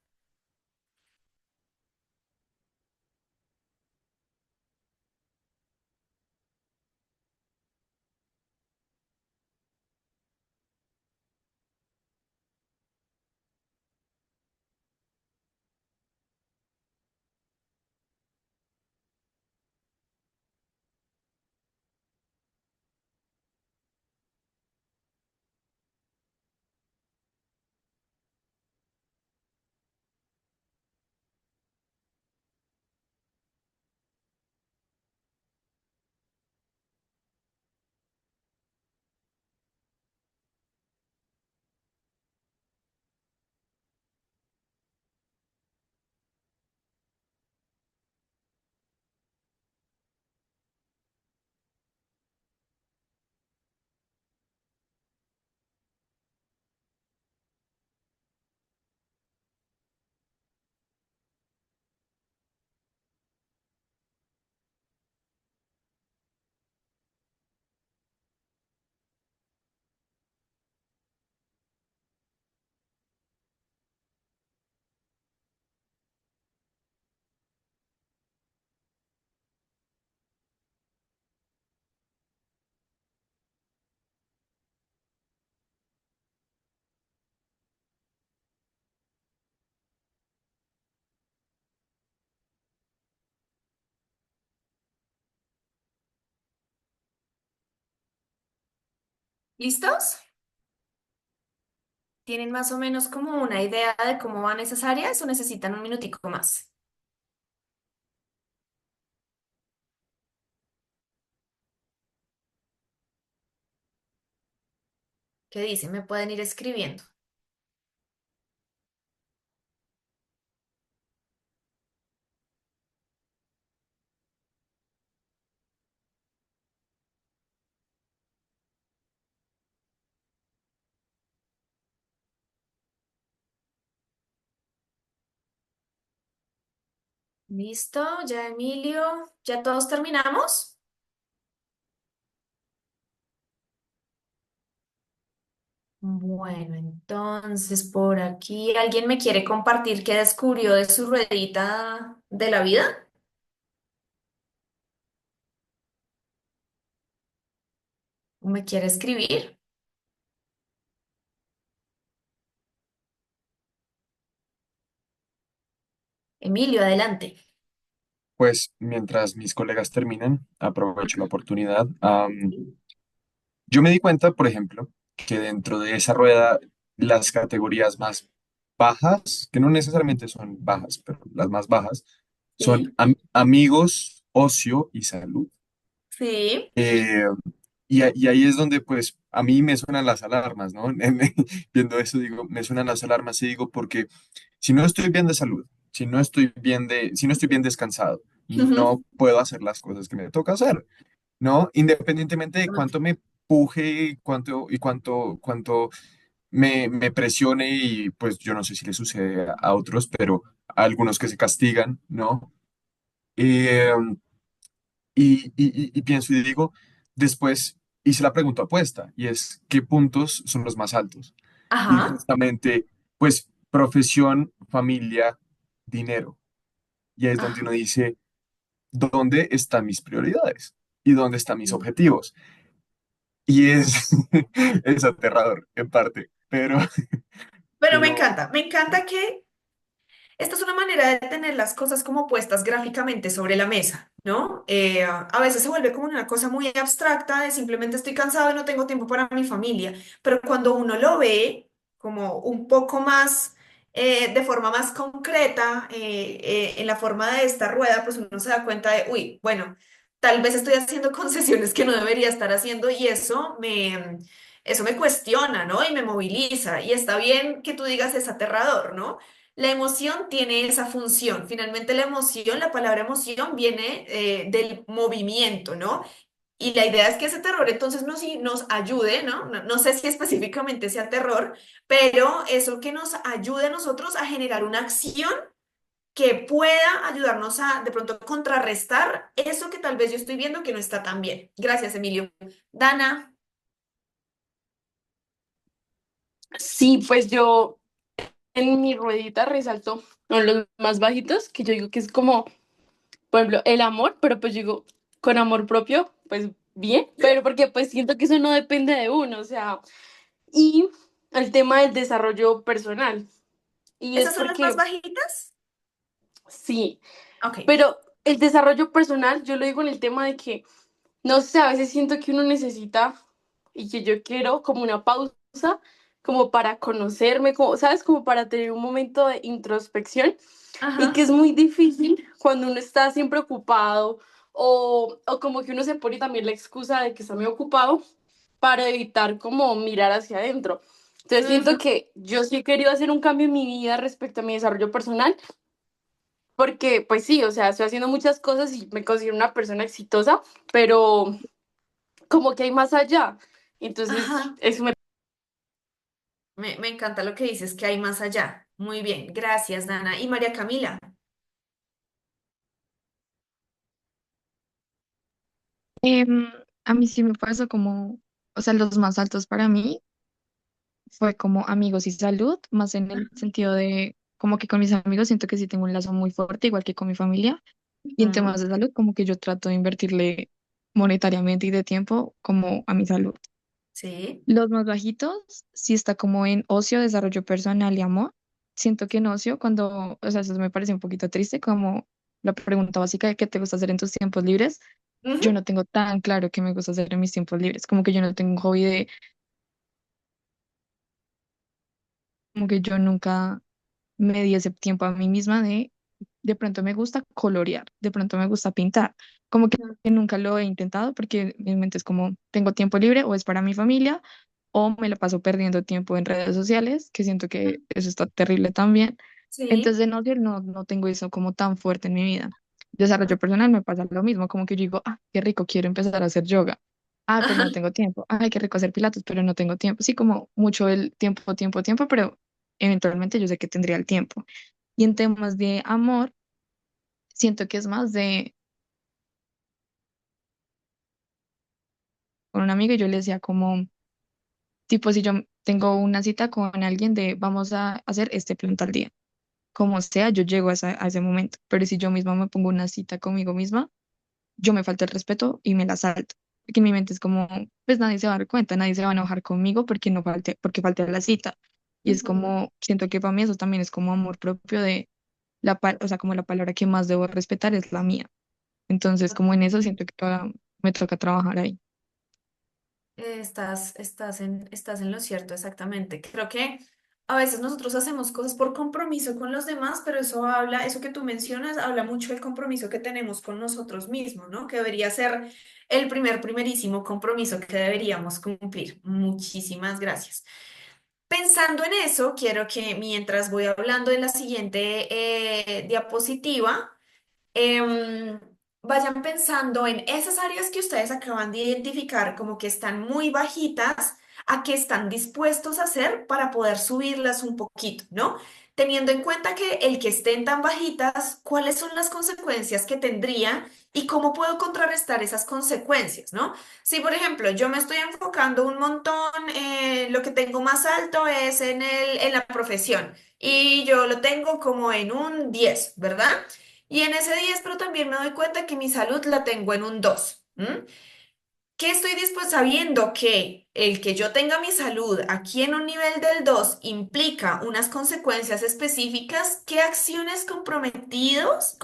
¿Listos? ¿Tienen más o menos como una idea de cómo van esas áreas o necesitan un minutico más? ¿Qué dicen? Me pueden ir escribiendo. ¿Listo? ¿Ya Emilio? ¿Ya todos terminamos? Bueno, entonces por aquí, ¿alguien me quiere compartir qué descubrió de su ruedita de la vida? ¿O me quiere escribir? Emilio, adelante. Pues mientras mis colegas terminan, aprovecho la oportunidad. Yo me di cuenta, por ejemplo, que dentro de esa rueda las categorías más bajas, que no necesariamente son bajas, pero las más bajas, son Sí. amigos, ocio y salud. Sí. Eh, y ahí es donde pues a mí me suenan las alarmas, ¿no? Viendo eso digo, me suenan las alarmas y digo, porque si no estoy bien de salud, si no estoy bien descansado, no puedo hacer las cosas que me toca hacer. ¿No? Independientemente de cuánto me puje, cuánto me presione y pues yo no sé si le sucede a otros, pero a algunos que se castigan, ¿no? Eh, y pienso y digo, después hice la pregunta opuesta y es, ¿qué puntos son los más altos? Y Ajá. justamente, pues, profesión, familia, dinero. Y ahí es donde Ah, uno dice, ¿dónde están mis prioridades? ¿Y dónde están mis sí. objetivos? Y es, es aterrador en parte, pero, Pero pero me encanta que Esta es una manera de tener las cosas como puestas gráficamente sobre la mesa, ¿no? A veces se vuelve como una cosa muy abstracta de simplemente estoy cansado y no tengo tiempo para mi familia, pero cuando uno lo ve como un poco más, de forma más concreta, en la forma de esta rueda, pues uno se da cuenta de, uy, bueno, tal vez estoy haciendo concesiones que no debería estar haciendo y eso me cuestiona, ¿no? Y me moviliza. Y está bien que tú digas es aterrador, ¿no? La emoción tiene esa función. Finalmente, la emoción, la palabra emoción viene del movimiento, ¿no? Y la idea es que ese terror entonces nos ayude, ¿no? No sé si específicamente sea terror, pero eso que nos ayude a nosotros a generar una acción que pueda ayudarnos a de pronto contrarrestar eso que tal vez yo estoy viendo que no está tan bien. Gracias, Emilio. Dana. Sí, pues yo en mi ruedita resalto con los más bajitos, que yo digo que es como, por ejemplo, el amor, pero pues yo digo, con amor propio, pues bien, pero porque pues siento que eso no depende de uno, o sea, y el tema del desarrollo personal, y es ¿Esas son las más porque bajitas? sí, Ok. pero el desarrollo personal, yo lo digo en el tema de que, no sé, a veces siento que uno necesita y que yo quiero como una pausa, como para conocerme, como, ¿sabes? Como para tener un momento de introspección y que Ajá. es muy difícil cuando uno está siempre ocupado o como que uno se pone también la excusa de que está muy ocupado para evitar como mirar hacia adentro. Entonces siento Ujú. que yo sí he querido hacer un cambio en mi vida respecto a mi desarrollo personal, porque pues sí, o sea, estoy haciendo muchas cosas y me considero una persona exitosa, pero como que hay más allá. Entonces, Ajá. eso me... Me encanta lo que dices, que hay más allá. Muy bien, gracias, Dana. Y María Camila. Em, a mí sí me pasó como, o sea, los más altos para mí fue como amigos y salud, más en el sentido de como que con mis amigos siento que sí tengo un lazo muy fuerte, igual que con mi familia. Y en Ujú. temas de salud, como que yo trato de invertirle monetariamente y de tiempo como a mi salud. Sí. Los más bajitos, sí está como en ocio, desarrollo personal y amor. Siento que en ocio, cuando, o sea, eso me parece un poquito triste, como la pregunta básica de qué te gusta hacer en tus tiempos libres. Yo Ujú. no tengo tan claro qué me gusta hacer en mis tiempos libres, como que yo no tengo un hobby de, como que yo nunca me di ese tiempo a mí misma de pronto me gusta colorear, de pronto me gusta pintar, como que nunca lo he intentado porque mi mente es como, tengo tiempo libre o es para mi familia o me la paso perdiendo tiempo en redes sociales, que siento que eso está terrible también. Sí. Entonces, no tengo eso como tan fuerte en mi vida. Desarrollo personal me pasa lo mismo, como que yo digo, ah, qué rico, quiero empezar a hacer yoga. Ah, pero Ajá. no tengo tiempo. Ay, qué rico hacer pilates, pero no tengo tiempo. Sí, como mucho el tiempo, tiempo, tiempo, pero eventualmente yo sé que tendría el tiempo. Y en temas de amor, siento que es más de con un amigo y yo le decía como, tipo, si yo tengo una cita con alguien de vamos a hacer este plan tal día, como sea, yo llego a ese momento, pero si yo misma me pongo una cita conmigo misma, yo me falta el respeto y me la salto. Porque en mi mente es como, pues nadie se va a dar cuenta, nadie se va a enojar conmigo porque no falte, porque falte a la cita. Y es Ujú. como, siento que para mí eso también es como amor propio de o sea, como la palabra que más debo respetar es la mía. Entonces, como en eso siento que me toca trabajar ahí. Estás en lo cierto, exactamente. Creo que a veces nosotros hacemos cosas por compromiso con los demás, pero eso habla, eso que tú mencionas, habla mucho del compromiso que tenemos con nosotros mismos, ¿no? Que debería ser el primerísimo compromiso que deberíamos cumplir. Muchísimas gracias. Pensando en eso, quiero que mientras voy hablando en la siguiente diapositiva, em, vayan pensando en esas áreas que ustedes acaban de identificar como que están muy bajitas, a qué están dispuestos a hacer para poder subirlas un poquito, ¿no? Teniendo en cuenta que el que estén tan bajitas, ¿cuáles son las consecuencias que tendría y cómo puedo contrarrestar esas consecuencias, ¿no? Si, por ejemplo, yo me estoy enfocando un montón, lo que tengo más alto es en la profesión y yo lo tengo como en un 10, ¿verdad? Y en ese 10 pero también me doy cuenta que mi salud la tengo en un 2. ¿M? ¿Qué estoy dispuesto sabiendo que el que yo tenga mi salud aquí en un nivel del 2 implica unas consecuencias específicas? ¿Qué acciones comprometidas,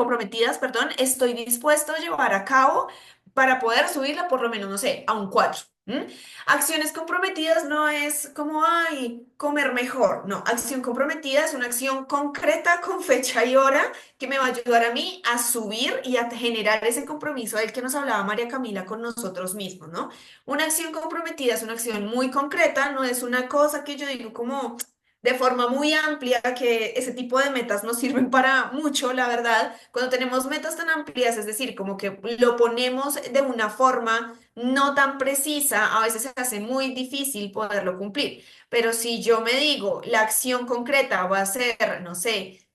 perdón, estoy dispuesto a llevar a cabo para poder subirla por lo menos, no sé, a un 4? ¿M? Acciones comprometidas no es como, ay, comer mejor. No, acción comprometida es una acción concreta con fecha y hora que me va a ayudar a mí a subir y a generar ese compromiso del que nos hablaba María Camila con nosotros mismos, ¿no? Una acción comprometida es una acción muy concreta, no es una cosa que yo digo como de forma muy amplia, que ese tipo de metas nos sirven para mucho, la verdad. Cuando tenemos metas tan amplias, es decir, como que lo ponemos de una forma no tan precisa, a veces se hace muy difícil poderlo cumplir. Pero si yo me digo, la acción concreta va a ser, no sé,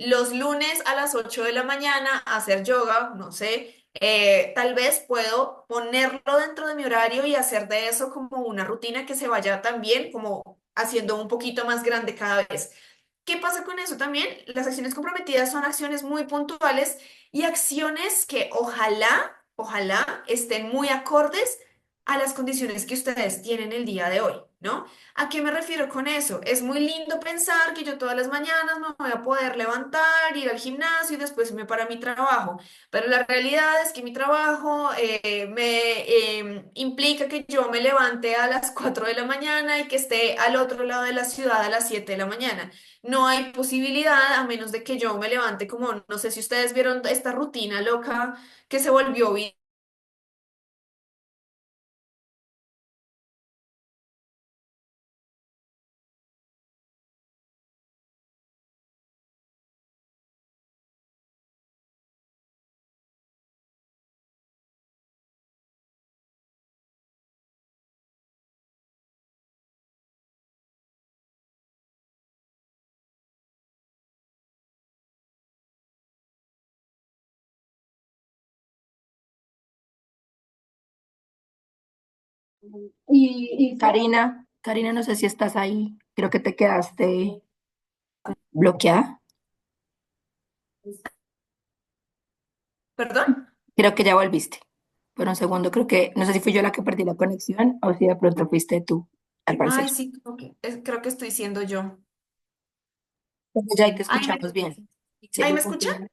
los lunes a las 8 de la mañana hacer yoga, no sé, tal vez puedo ponerlo dentro de mi horario y hacer de eso como una rutina que se vaya también como haciendo un poquito más grande cada vez. ¿Qué pasa con eso también? Las acciones comprometidas son acciones muy puntuales y acciones que ojalá estén muy acordes a las condiciones que ustedes tienen el día de hoy, ¿no? ¿A qué me refiero con eso? Es muy lindo pensar que yo todas las mañanas me voy a poder levantar, ir al gimnasio y después irme para mi trabajo, pero la realidad es que mi trabajo me implica que yo me levante a las 4 de la mañana y que esté al otro lado de la ciudad a las 7 de la mañana. No hay posibilidad a menos de que yo me levante como, no sé si ustedes vieron esta rutina loca que se volvió Y Karina, no sé si estás ahí. Creo que te quedaste bloqueada. ¿Perdón? Creo que ya volviste. Por un segundo, creo que, no sé si fui yo la que perdí la conexión o si de pronto fuiste tú, al Ay, parecer. sí, creo que estoy siendo yo. Pero ya ahí te Ay, escuchamos bien. ¿ahí me Sí. escuchan?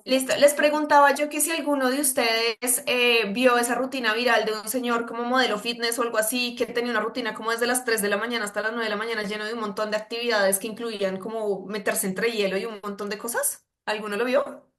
Listo. Les preguntaba yo que si alguno de ustedes vio esa rutina viral de un señor como modelo fitness o algo así, que tenía una rutina como desde las 3 de la mañana hasta las 9 de la mañana, lleno de un montón de actividades que incluían como meterse entre hielo y un montón de cosas. ¿Alguno lo vio?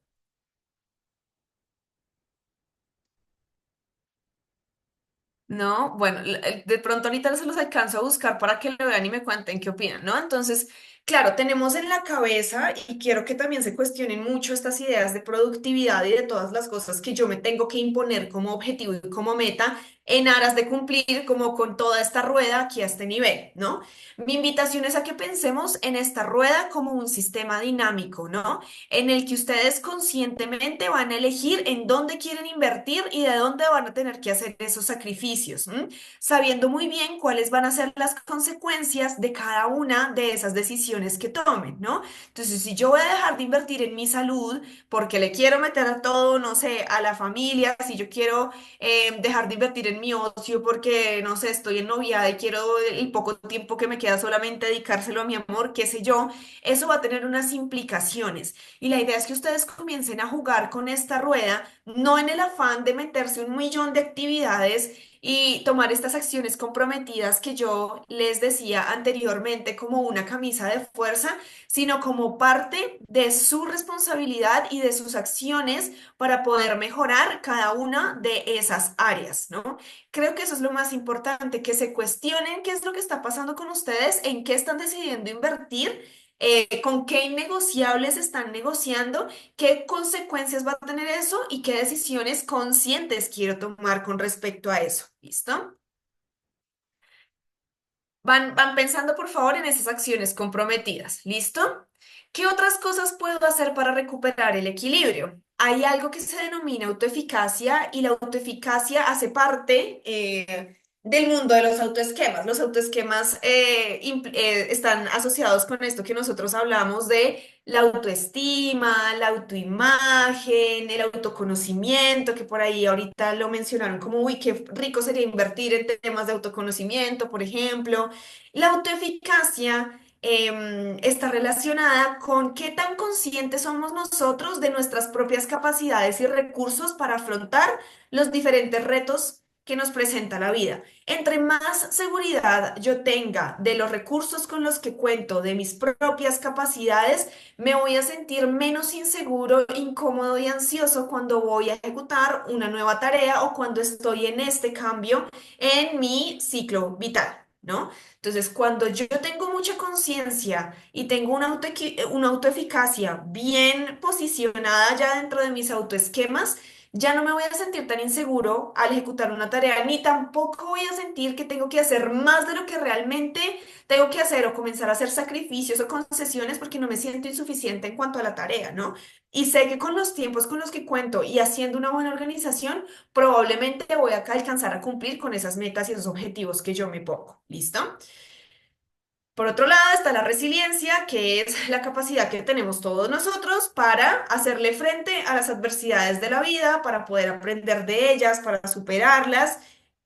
No, bueno, de pronto ahorita se los alcanzo a buscar para que lo vean y me cuenten qué opinan, ¿no? Entonces, claro, tenemos en la cabeza y quiero que también se cuestionen mucho estas ideas de productividad y de todas las cosas que yo me tengo que imponer como objetivo y como meta en aras de cumplir como con toda esta rueda aquí a este nivel, ¿no? Mi invitación es a que pensemos en esta rueda como un sistema dinámico, ¿no? En el que ustedes conscientemente van a elegir en dónde quieren invertir y de dónde van a tener que hacer esos sacrificios, ¿m? Sabiendo muy bien cuáles van a ser las consecuencias de cada una de esas decisiones que tomen, ¿no? Entonces, si yo voy a dejar de invertir en mi salud porque le quiero meter a todo, no sé, a la familia, si yo quiero dejar de invertir en mi ocio porque, no sé, estoy en noviada y quiero el poco tiempo que me queda solamente dedicárselo a mi amor, qué sé yo, eso va a tener unas implicaciones. Y la idea es que ustedes comiencen a jugar con esta rueda, no en el afán de meterse un millón de actividades y tomar estas acciones comprometidas que yo les decía anteriormente como una camisa de fuerza, sino como parte de su responsabilidad y de sus acciones para poder mejorar cada una de esas áreas, ¿no? Creo que eso es lo más importante, que se cuestionen qué es lo que está pasando con ustedes, en qué están decidiendo invertir, con qué innegociables están negociando, qué consecuencias va a tener eso y qué decisiones conscientes quiero tomar con respecto a eso. ¿Listo? Van pensando, por favor, en esas acciones comprometidas. ¿Listo? ¿Qué otras cosas puedo hacer para recuperar el equilibrio? Hay algo que se denomina autoeficacia y la autoeficacia hace parte del mundo de los autoesquemas. Los autoesquemas están asociados con esto que nosotros hablamos de la autoestima, la autoimagen, el autoconocimiento, que por ahí ahorita lo mencionaron como, uy, qué rico sería invertir en temas de autoconocimiento, por ejemplo. La autoeficacia. Está relacionada con qué tan conscientes somos nosotros de nuestras propias capacidades y recursos para afrontar los diferentes retos que nos presenta la vida. Entre más seguridad yo tenga de los recursos con los que cuento, de mis propias capacidades, me voy a sentir menos inseguro, incómodo y ansioso cuando voy a ejecutar una nueva tarea o cuando estoy en este cambio en mi ciclo vital, ¿no? Entonces, cuando yo tengo mucha conciencia y tengo una autoeficacia bien posicionada ya dentro de mis autoesquemas, ya no me voy a sentir tan inseguro al ejecutar una tarea, ni tampoco voy a sentir que tengo que hacer más de lo que realmente tengo que hacer o comenzar a hacer sacrificios o concesiones porque no me siento insuficiente en cuanto a la tarea, ¿no? Y sé que con los tiempos con los que cuento y haciendo una buena organización, probablemente voy a alcanzar a cumplir con esas metas y esos objetivos que yo me pongo. ¿Listo? Por otro lado está la resiliencia, que es la capacidad que tenemos todos nosotros para hacerle frente a las adversidades de la vida, para poder aprender de ellas, para superarlas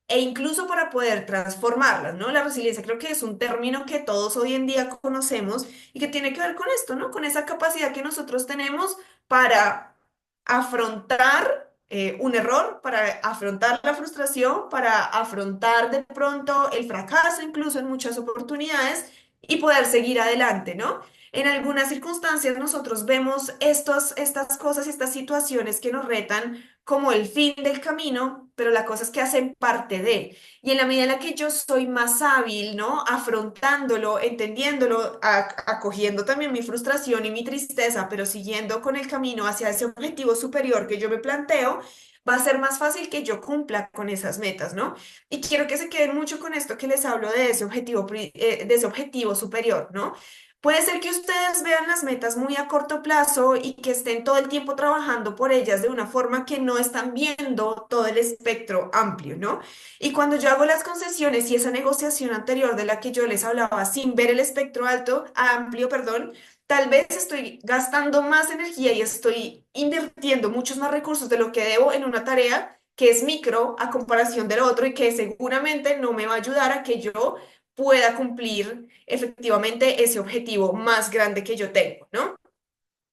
e incluso para poder transformarlas, ¿no? La resiliencia creo que es un término que todos hoy en día conocemos y que tiene que ver con esto, ¿no? Con esa capacidad que nosotros tenemos para afrontar un error, para afrontar la frustración, para afrontar de pronto el fracaso, incluso en muchas oportunidades y poder seguir adelante, ¿no? En algunas circunstancias nosotros vemos estas cosas y estas situaciones que nos retan como el fin del camino, pero la cosa es que hacen parte de. Y en la medida en la que yo soy más hábil, ¿no? Afrontándolo, entendiéndolo, acogiendo también mi frustración y mi tristeza, pero siguiendo con el camino hacia ese objetivo superior que yo me planteo, va a ser más fácil que yo cumpla con esas metas, ¿no? Y quiero que se queden mucho con esto que les hablo de ese objetivo, de ese objetivo superior, ¿no? Puede ser que ustedes vean las metas muy a corto plazo y que estén todo el tiempo trabajando por ellas de una forma que no están viendo todo el espectro amplio, ¿no? Y cuando yo hago las concesiones y esa negociación anterior de la que yo les hablaba sin ver el espectro amplio, perdón, tal vez estoy gastando más energía y estoy invirtiendo muchos más recursos de lo que debo en una tarea que es micro a comparación del otro y que seguramente no me va a ayudar a que yo pueda cumplir efectivamente ese objetivo más grande que yo tengo, ¿no?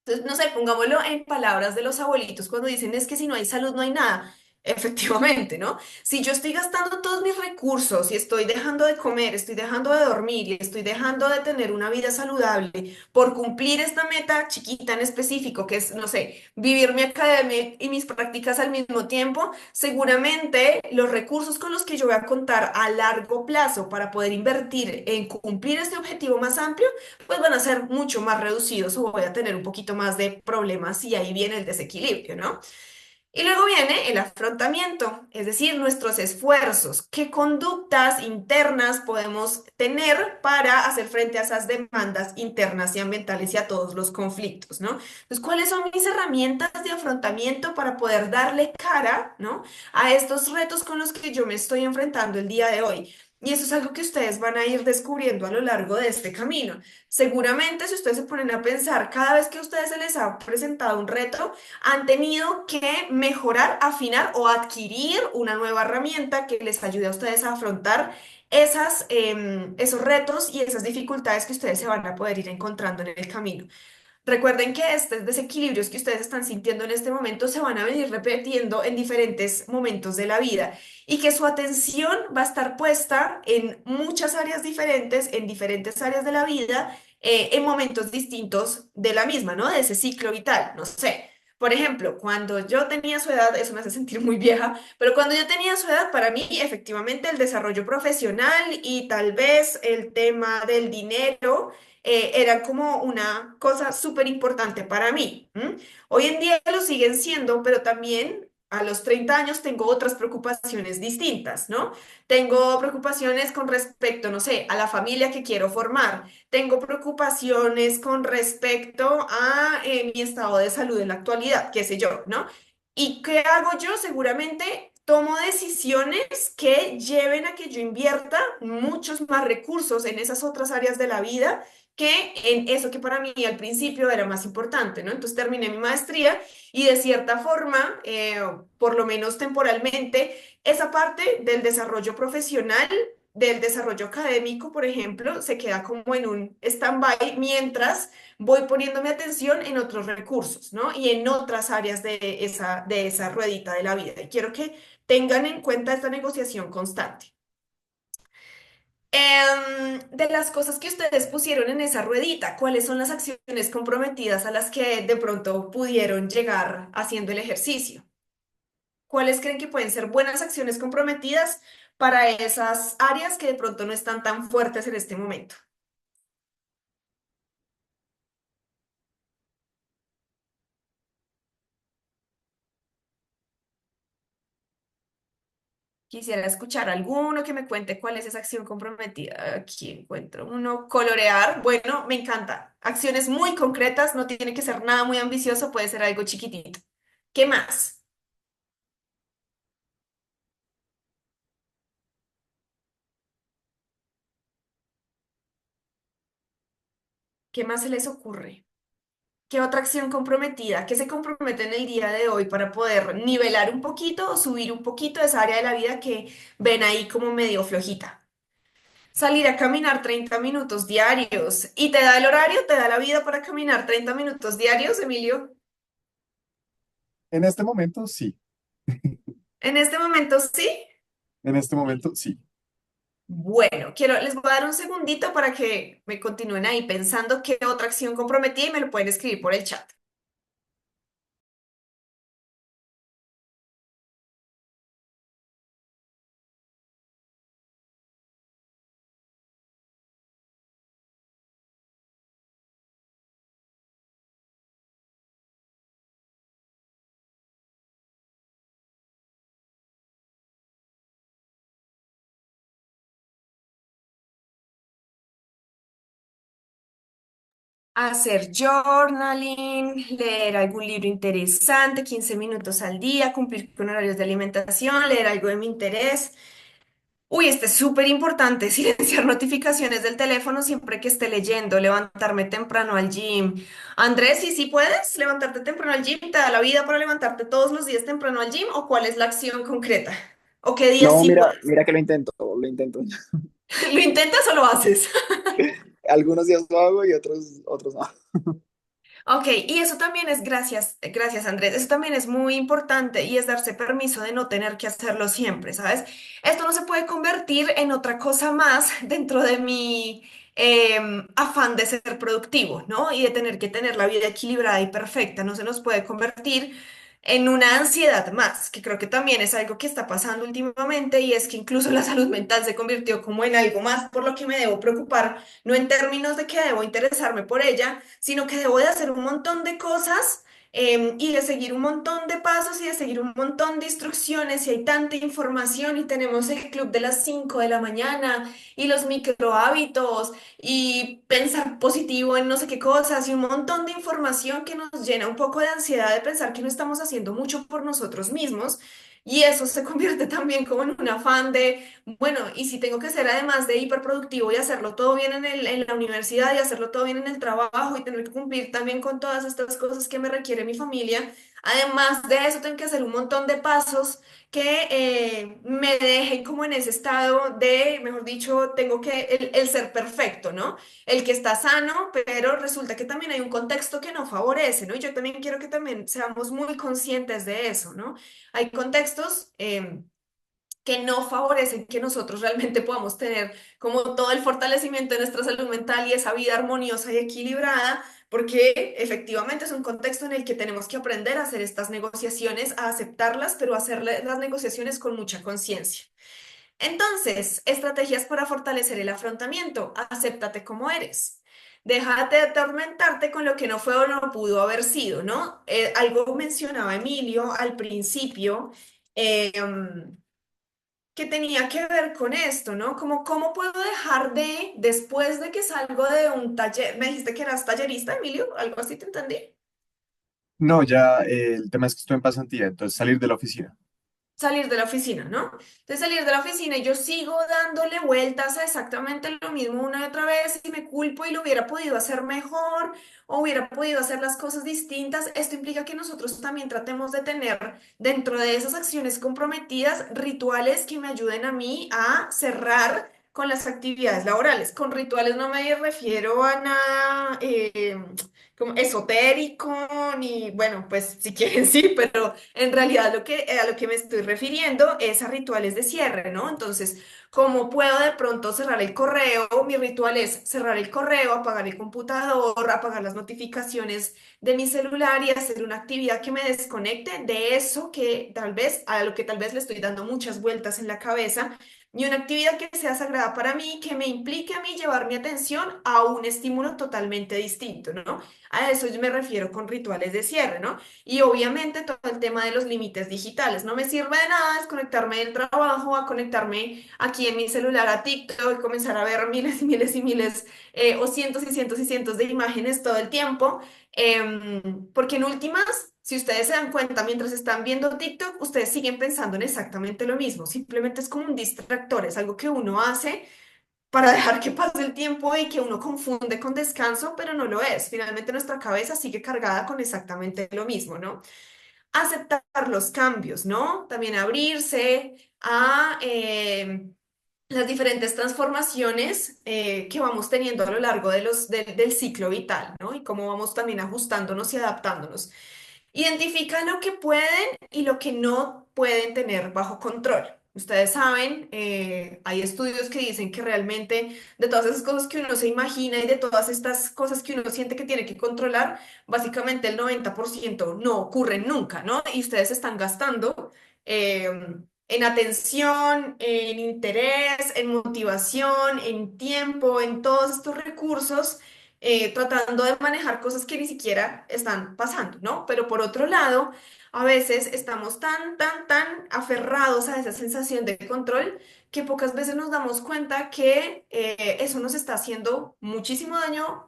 Entonces, no sé, pongámoslo en palabras de los abuelitos cuando dicen es que si no hay salud no hay nada. Efectivamente, ¿no? Si yo estoy gastando todos mis recursos y estoy dejando de comer, estoy dejando de dormir y estoy dejando de tener una vida saludable por cumplir esta meta chiquita en específico, que es, no sé, vivir mi academia y mis prácticas al mismo tiempo, seguramente los recursos con los que yo voy a contar a largo plazo para poder invertir en cumplir este objetivo más amplio pues van a ser mucho más reducidos o voy a tener un poquito más de problemas y ahí viene el desequilibrio, ¿no? Y luego viene el afrontamiento, es decir, nuestros esfuerzos, qué conductas internas podemos tener para hacer frente a esas demandas internas y ambientales y a todos los conflictos, ¿no? Entonces, ¿cuáles son mis herramientas de afrontamiento para poder darle cara, ¿no? A estos retos con los que yo me estoy enfrentando el día de hoy? Y eso es algo que ustedes van a ir descubriendo a lo largo de este camino. Seguramente, si ustedes se ponen a pensar, cada vez que a ustedes se les ha presentado un reto, han tenido que mejorar, afinar o adquirir una nueva herramienta que les ayude a ustedes a afrontar esos retos y esas dificultades que ustedes se van a poder ir encontrando en el camino. Recuerden que estos desequilibrios que ustedes están sintiendo en este momento se van a venir repitiendo en diferentes momentos de la vida y que su atención va a estar puesta en muchas áreas diferentes, en diferentes áreas de la vida, en momentos distintos de la misma, ¿no? De ese ciclo vital. No sé. Por ejemplo, cuando yo tenía su edad, eso me hace sentir muy vieja, pero cuando yo tenía su edad, para mí efectivamente el desarrollo profesional y tal vez el tema del dinero era como una cosa súper importante para mí. ¿M? Hoy en día lo siguen siendo, pero también a los 30 años tengo otras preocupaciones distintas, ¿no? Tengo preocupaciones con respecto, no sé, a la familia que quiero formar. Tengo preocupaciones con respecto a mi estado de salud en la actualidad, qué sé yo, ¿no? ¿Y qué hago yo? Seguramente tomo decisiones que lleven a que yo invierta muchos más recursos en esas otras áreas de la vida que en eso que para mí al principio era más importante, ¿no? Entonces terminé mi maestría y de cierta forma, por lo menos temporalmente, esa parte del desarrollo profesional, del desarrollo académico, por ejemplo, se queda como en un stand-by mientras voy poniendo mi atención en otros recursos, ¿no? Y en otras áreas de esa ruedita de la vida. Y quiero que tengan en cuenta esta negociación constante. De las cosas que ustedes pusieron en esa ruedita, ¿cuáles son las acciones comprometidas a las que de pronto pudieron llegar haciendo el ejercicio? ¿Cuáles creen que pueden ser buenas acciones comprometidas para esas áreas que de pronto no están tan fuertes en este momento? Quisiera escuchar alguno que me cuente cuál es esa acción comprometida. Aquí encuentro uno. Colorear. Bueno, me encanta. Acciones muy concretas, no tiene que ser nada muy ambicioso, puede ser algo chiquitito. ¿Qué más? ¿Qué más se les ocurre? ¿Qué otra acción comprometida? ¿Qué se compromete en el día de hoy para poder nivelar un poquito o subir un poquito esa área de la vida que ven ahí como medio flojita? Salir a caminar 30 minutos diarios. ¿Y te da el horario? ¿Te da la vida para caminar 30 minutos diarios, Emilio? En este momento, sí. En este momento sí. En este momento, sí. Bueno, les voy a dar un segundito para que me continúen ahí pensando qué otra acción comprometí y me lo pueden escribir por el chat. Hacer journaling, leer algún libro interesante, 15 minutos al día, cumplir con horarios de alimentación, leer algo de mi interés. Uy, este es súper importante, silenciar notificaciones del teléfono siempre que esté leyendo, levantarme temprano al gym. Andrés, ¿y si puedes levantarte temprano al gym? ¿Te da la vida para levantarte todos los días temprano al gym? ¿O cuál es la acción concreta? ¿O qué días No, sí mira, puedes? mira que lo intento, lo intento. ¿Lo intentas o lo haces? Algunos días lo hago y otros no. Ok, y eso también es gracias Andrés, eso también es muy importante y es darse permiso de no tener que hacerlo siempre, ¿sabes? Esto no se puede convertir en otra cosa más dentro de mi afán de ser productivo, ¿no? Y de tener que tener la vida equilibrada y perfecta, no se nos puede convertir en una ansiedad más, que creo que también es algo que está pasando últimamente y es que incluso la salud mental se convirtió como en algo más por lo que me debo preocupar, no en términos de que debo interesarme por ella, sino que debo de hacer un montón de cosas y de seguir un montón de pasos y de seguir un montón de instrucciones y hay tanta información y tenemos el club de las 5 de la mañana y los micro hábitos y pensar positivo en no sé qué cosas y un montón de información que nos llena un poco de ansiedad de pensar que no estamos haciendo mucho por nosotros mismos. Y eso se convierte también como en un afán de, bueno, y si tengo que ser además de hiperproductivo y hacerlo todo bien en la universidad y hacerlo todo bien en el trabajo y tener que cumplir también con todas estas cosas que me requiere mi familia, además de eso tengo que hacer un montón de pasos que me dejen como en ese estado de, mejor dicho, tengo que, el ser perfecto, ¿no? El que está sano, pero resulta que también hay un contexto que no favorece, ¿no? Y yo también quiero que también seamos muy conscientes de eso, ¿no? Hay contextos que no favorecen que nosotros realmente podamos tener como todo el fortalecimiento de nuestra salud mental y esa vida armoniosa y equilibrada, porque efectivamente es un contexto en el que tenemos que aprender a hacer estas negociaciones, a aceptarlas, pero a hacer las negociaciones con mucha conciencia. Entonces, estrategias para fortalecer el afrontamiento. Acéptate como eres. Déjate de atormentarte con lo que no fue o no pudo haber sido, ¿no? Algo mencionaba Emilio al principio. Que tenía que ver con esto, ¿no? Como, ¿cómo puedo dejar de, después de que salgo de un taller, me dijiste que eras tallerista, Emilio, algo así te entendí? No, ya el tema es que estoy en pasantía, entonces salir de la oficina. salir de la oficina, ¿no? Entonces salir de la oficina y yo sigo dándole vueltas a exactamente lo mismo una y otra vez y me culpo y lo hubiera podido hacer mejor o hubiera podido hacer las cosas distintas. Esto implica que nosotros también tratemos de tener dentro de esas acciones comprometidas rituales que me ayuden a mí a cerrar con las actividades laborales. Con rituales no me refiero a nada como esotérico, ni bueno, pues si quieren sí, pero en realidad a lo que me estoy refiriendo es a rituales de cierre, ¿no? Entonces, ¿cómo puedo de pronto cerrar el correo? Mi ritual es cerrar el correo, apagar el computador, apagar las notificaciones de mi celular y hacer una actividad que me desconecte de eso que tal vez, a lo que tal vez le estoy dando muchas vueltas en la cabeza. Y una actividad que sea sagrada para mí, que me implique a mí llevar mi atención a un estímulo totalmente distinto, ¿no? A eso yo me refiero con rituales de cierre, ¿no? Y obviamente todo el tema de los límites digitales. No me sirve de nada desconectarme del trabajo, a conectarme aquí en mi celular a TikTok y comenzar a ver miles y miles y miles o cientos y cientos y cientos de imágenes todo el tiempo. Porque en últimas, si ustedes se dan cuenta, mientras están viendo TikTok, ustedes siguen pensando en exactamente lo mismo. Simplemente es como un distractor, es algo que uno hace para dejar que pase el tiempo y que uno confunde con descanso, pero no lo es. Finalmente nuestra cabeza sigue cargada con exactamente lo mismo, ¿no? Aceptar los cambios, ¿no? También abrirse a las diferentes transformaciones que vamos teniendo a lo largo de del ciclo vital, ¿no? Y cómo vamos también ajustándonos y adaptándonos. Identifica lo que pueden y lo que no pueden tener bajo control. Ustedes saben, hay estudios que dicen que realmente de todas esas cosas que uno se imagina y de todas estas cosas que uno siente que tiene que controlar, básicamente el 90% no ocurren nunca, ¿no? Y ustedes están gastando en atención, en interés, en motivación, en tiempo, en todos estos recursos tratando de manejar cosas que ni siquiera están pasando, ¿no? Pero por otro lado, a veces estamos tan aferrados a esa sensación de control que pocas veces nos damos cuenta que eso nos está haciendo muchísimo daño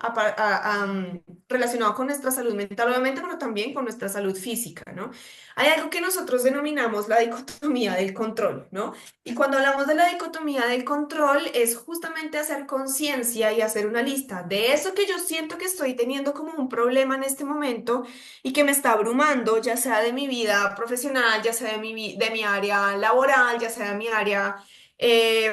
relacionado con nuestra salud mental, obviamente, pero también con nuestra salud física, ¿no? Hay algo que nosotros denominamos la dicotomía del control, ¿no? Y cuando hablamos de la dicotomía del control, es justamente hacer conciencia y hacer una lista de eso que yo siento que estoy teniendo como un problema en este momento y que me está abrumando, ya sea de mi vida profesional, ya sea de de mi área laboral, ya sea de mi área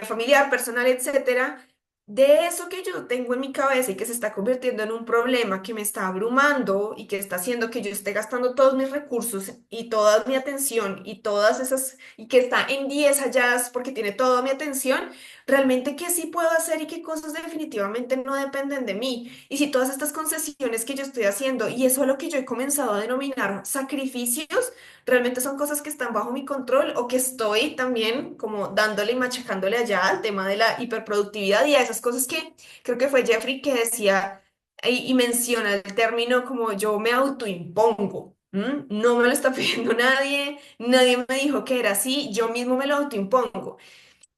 familiar, personal, etcétera. De eso que yo tengo en mi cabeza y que se está convirtiendo en un problema que me está abrumando y que está haciendo que yo esté gastando todos mis recursos y toda mi atención y todas esas y que está en 10 allá porque tiene toda mi atención, realmente qué sí puedo hacer y qué cosas definitivamente no dependen de mí. Y si todas estas concesiones que yo estoy haciendo, y eso es lo que yo he comenzado a denominar sacrificios, realmente son cosas que están bajo mi control o que estoy también como dándole y machacándole allá al tema de la hiperproductividad y a esas cosas que creo que fue Jeffrey que decía y menciona el término como yo me autoimpongo. ¿M? No me lo está pidiendo nadie, nadie me dijo que era así, yo mismo me lo autoimpongo.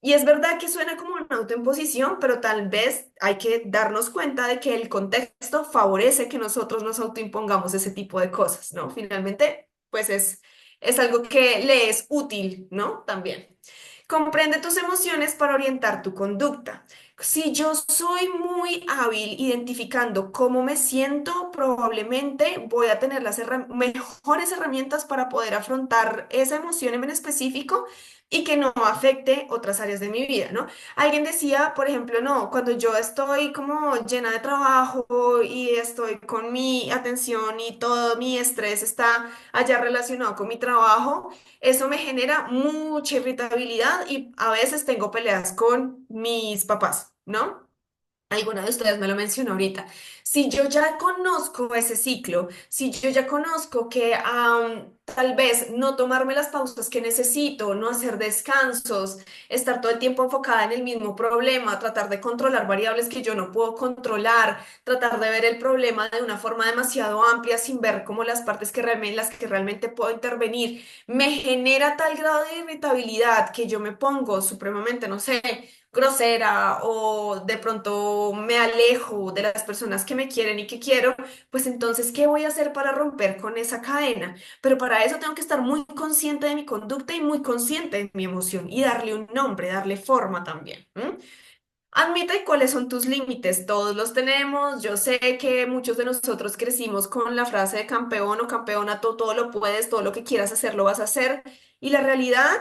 Y es verdad que suena como una autoimposición, pero tal vez hay que darnos cuenta de que el contexto favorece que nosotros nos autoimpongamos ese tipo de cosas, ¿no? Finalmente, pues es algo que le es útil, ¿no? También. Comprende tus emociones para orientar tu conducta. Si yo soy muy hábil identificando cómo me siento, probablemente voy a tener las mejores herramientas para poder afrontar esa emoción en específico y que no afecte otras áreas de mi vida, ¿no? Alguien decía, por ejemplo, no, cuando yo estoy como llena de trabajo y estoy con mi atención y todo mi estrés está allá relacionado con mi trabajo, eso me genera mucha irritabilidad y a veces tengo peleas con mis papás, ¿no? Alguna de ustedes me lo mencionó ahorita. Si yo ya conozco ese ciclo, si yo ya conozco que tal vez no tomarme las pausas que necesito, no hacer descansos, estar todo el tiempo enfocada en el mismo problema, tratar de controlar variables que yo no puedo controlar, tratar de ver el problema de una forma demasiado amplia sin ver como las partes que realmente, las que realmente puedo intervenir, me genera tal grado de irritabilidad que yo me pongo supremamente, no sé, grosera o de pronto me alejo de las personas que me quieren y que quiero, pues entonces, ¿qué voy a hacer para romper con esa cadena? Pero para para eso tengo que estar muy consciente de mi conducta y muy consciente de mi emoción y darle un nombre, darle forma también. Admite cuáles son tus límites, todos los tenemos. Yo sé que muchos de nosotros crecimos con la frase de campeón o campeona, todo lo puedes, todo lo que quieras hacer, lo vas a hacer. Y la realidad,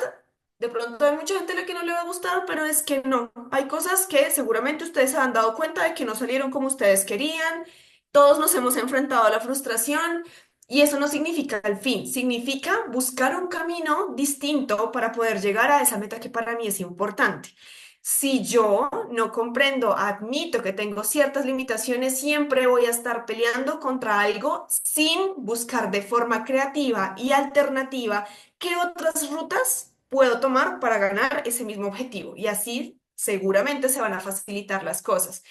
de pronto hay mucha gente a la que no le va a gustar, pero es que no. Hay cosas que seguramente ustedes se han dado cuenta de que no salieron como ustedes querían. Todos nos hemos enfrentado a la frustración. Y eso no significa el fin, significa buscar un camino distinto para poder llegar a esa meta que para mí es importante. Si yo no comprendo, admito que tengo ciertas limitaciones, siempre voy a estar peleando contra algo sin buscar de forma creativa y alternativa qué otras rutas puedo tomar para ganar ese mismo objetivo. Y así seguramente se van a facilitar las cosas.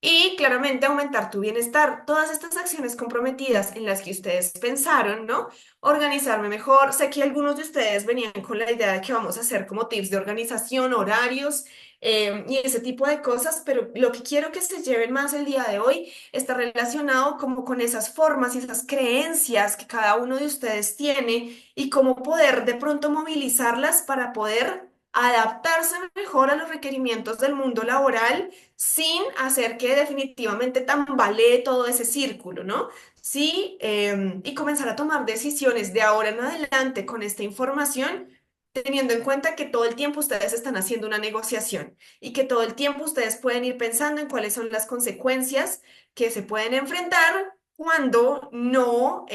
Y claramente aumentar tu bienestar. Todas estas acciones comprometidas en las que ustedes pensaron, ¿no? Organizarme mejor. Sé que algunos de ustedes venían con la idea de que vamos a hacer como tips de organización, horarios y ese tipo de cosas, pero lo que quiero que se lleven más el día de hoy está relacionado como con esas formas y esas creencias que cada uno de ustedes tiene y cómo poder de pronto movilizarlas para poder adaptarse mejor a los requerimientos del mundo laboral sin hacer que definitivamente tambalee todo ese círculo, ¿no? Sí, y comenzar a tomar decisiones de ahora en adelante con esta información, teniendo en cuenta que todo el tiempo ustedes están haciendo una negociación y que todo el tiempo ustedes pueden ir pensando en cuáles son las consecuencias que se pueden enfrentar cuando no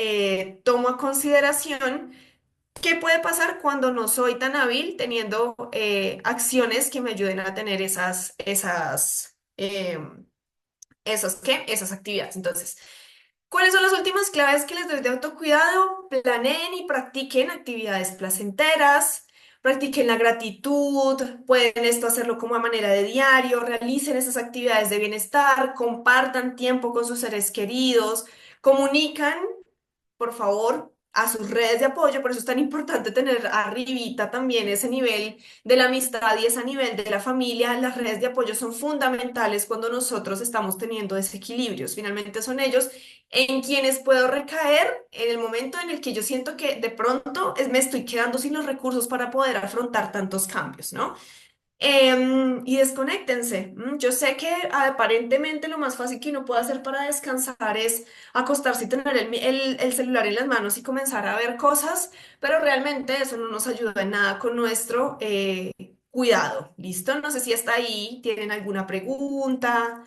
tomo a consideración qué puede pasar cuando no soy tan hábil teniendo acciones que me ayuden a tener esas actividades. Entonces, ¿cuáles son las últimas claves que les doy de autocuidado? Planeen y practiquen actividades placenteras, practiquen la gratitud, pueden esto hacerlo como a manera de diario, realicen esas actividades de bienestar, compartan tiempo con sus seres queridos, comunican por favor, a sus redes de apoyo. Por eso es tan importante tener arribita también ese nivel de la amistad y ese nivel de la familia. Las redes de apoyo son fundamentales cuando nosotros estamos teniendo desequilibrios. Finalmente son ellos en quienes puedo recaer en el momento en el que yo siento que de pronto me estoy quedando sin los recursos para poder afrontar tantos cambios, ¿no? Y desconéctense. Yo sé que aparentemente lo más fácil que uno puede hacer para descansar es acostarse y tener el celular en las manos y comenzar a ver cosas, pero realmente eso no nos ayuda en nada con nuestro cuidado. ¿Listo? No sé si hasta ahí tienen alguna pregunta,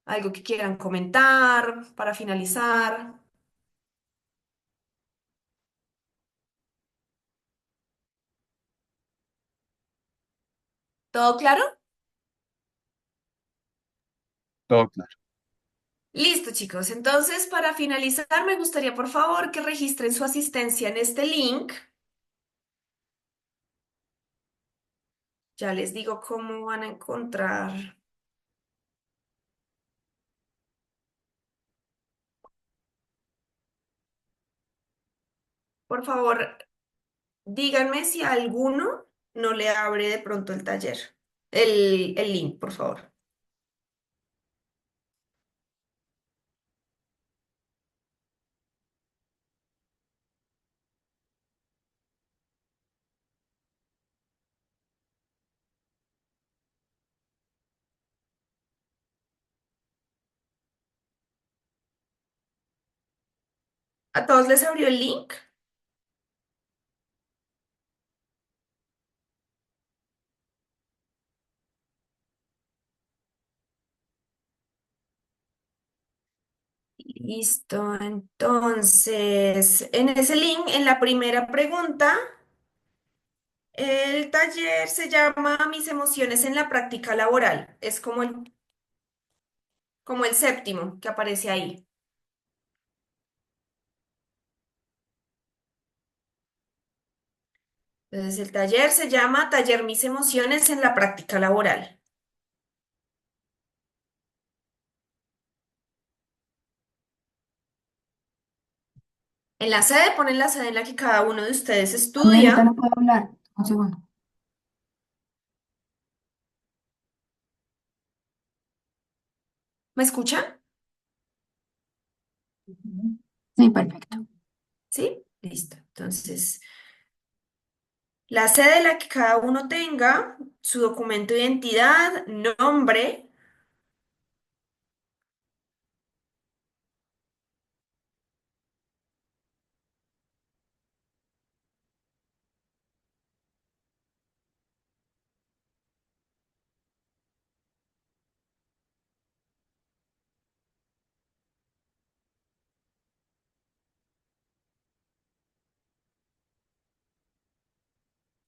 algo que quieran comentar para finalizar. ¿Todo claro? Todo claro. Listo, chicos. Entonces, para finalizar, me gustaría por favor que registren su asistencia en este link. Ya les digo cómo van a encontrar. Por favor, díganme si a alguno no le abre de pronto el taller, el link, por favor. ¿A todos les abrió el link? Listo, entonces, en ese link, en la primera pregunta, el taller se llama Mis emociones en la práctica laboral. Es como el séptimo que aparece ahí. Entonces, el taller se llama Taller Mis emociones en la práctica laboral. En la sede ponen la sede en la que cada uno de ustedes A mí ahorita estudia. no puedo hablar. Un segundo. ¿Me escuchan? Sí, perfecto. ¿Sí? Listo. Entonces, la sede de la que cada uno tenga, su documento de identidad, nombre,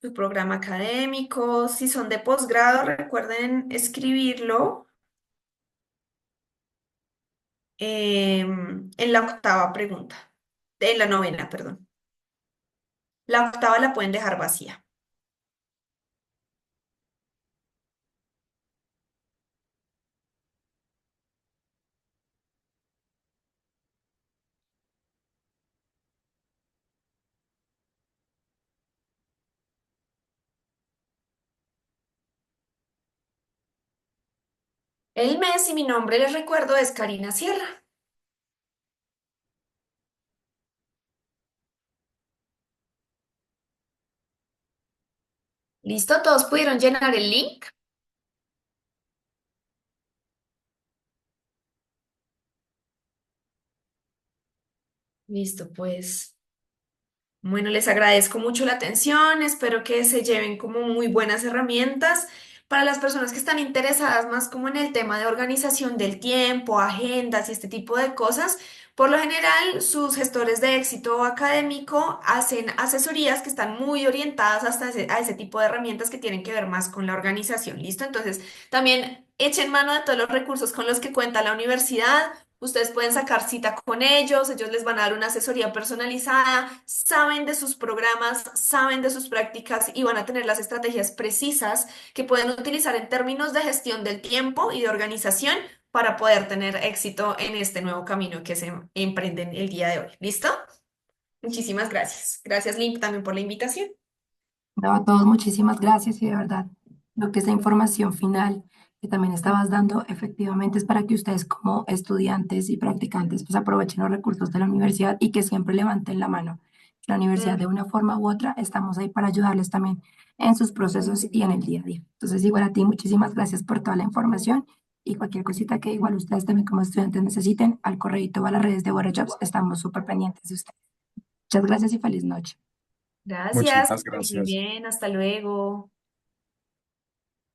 su programa académico. Si son de posgrado, recuerden escribirlo en la octava pregunta, en la novena, perdón. La octava la pueden dejar vacía. El mes y mi nombre, les recuerdo, es Karina Sierra. ¿Listo? ¿Todos pudieron llenar el link? Listo, pues. Bueno, les agradezco mucho la atención, espero que se lleven como muy buenas herramientas para las personas que están interesadas más como en el tema de organización del tiempo, agendas y este tipo de cosas. Por lo general, sus gestores de éxito académico hacen asesorías que están muy orientadas hasta a ese tipo de herramientas que tienen que ver más con la organización. ¿Listo? Entonces, también echen mano de todos los recursos con los que cuenta la universidad. Ustedes pueden sacar cita con ellos les van a dar una asesoría personalizada, saben de sus programas, saben de sus prácticas y van a tener las estrategias precisas que pueden utilizar en términos de gestión del tiempo y de organización para poder tener éxito en este nuevo camino que se emprenden el día de hoy. ¿Listo? Muchísimas gracias. Gracias, Link, también por la invitación. No, a todos muchísimas gracias y de verdad, lo que esa información final que también estabas dando efectivamente es para que ustedes como estudiantes y practicantes pues aprovechen los recursos de la universidad y que siempre levanten la mano. La universidad de una forma u otra estamos ahí para ayudarles también en sus procesos y en el día a día. Entonces igual a ti muchísimas gracias por toda la información y cualquier cosita que igual ustedes también como estudiantes necesiten, al correíto o a las redes de Jobs estamos súper pendientes de ustedes. Muchas gracias y feliz noche. Gracias, que Muchísimas estén muy gracias. bien, hasta luego.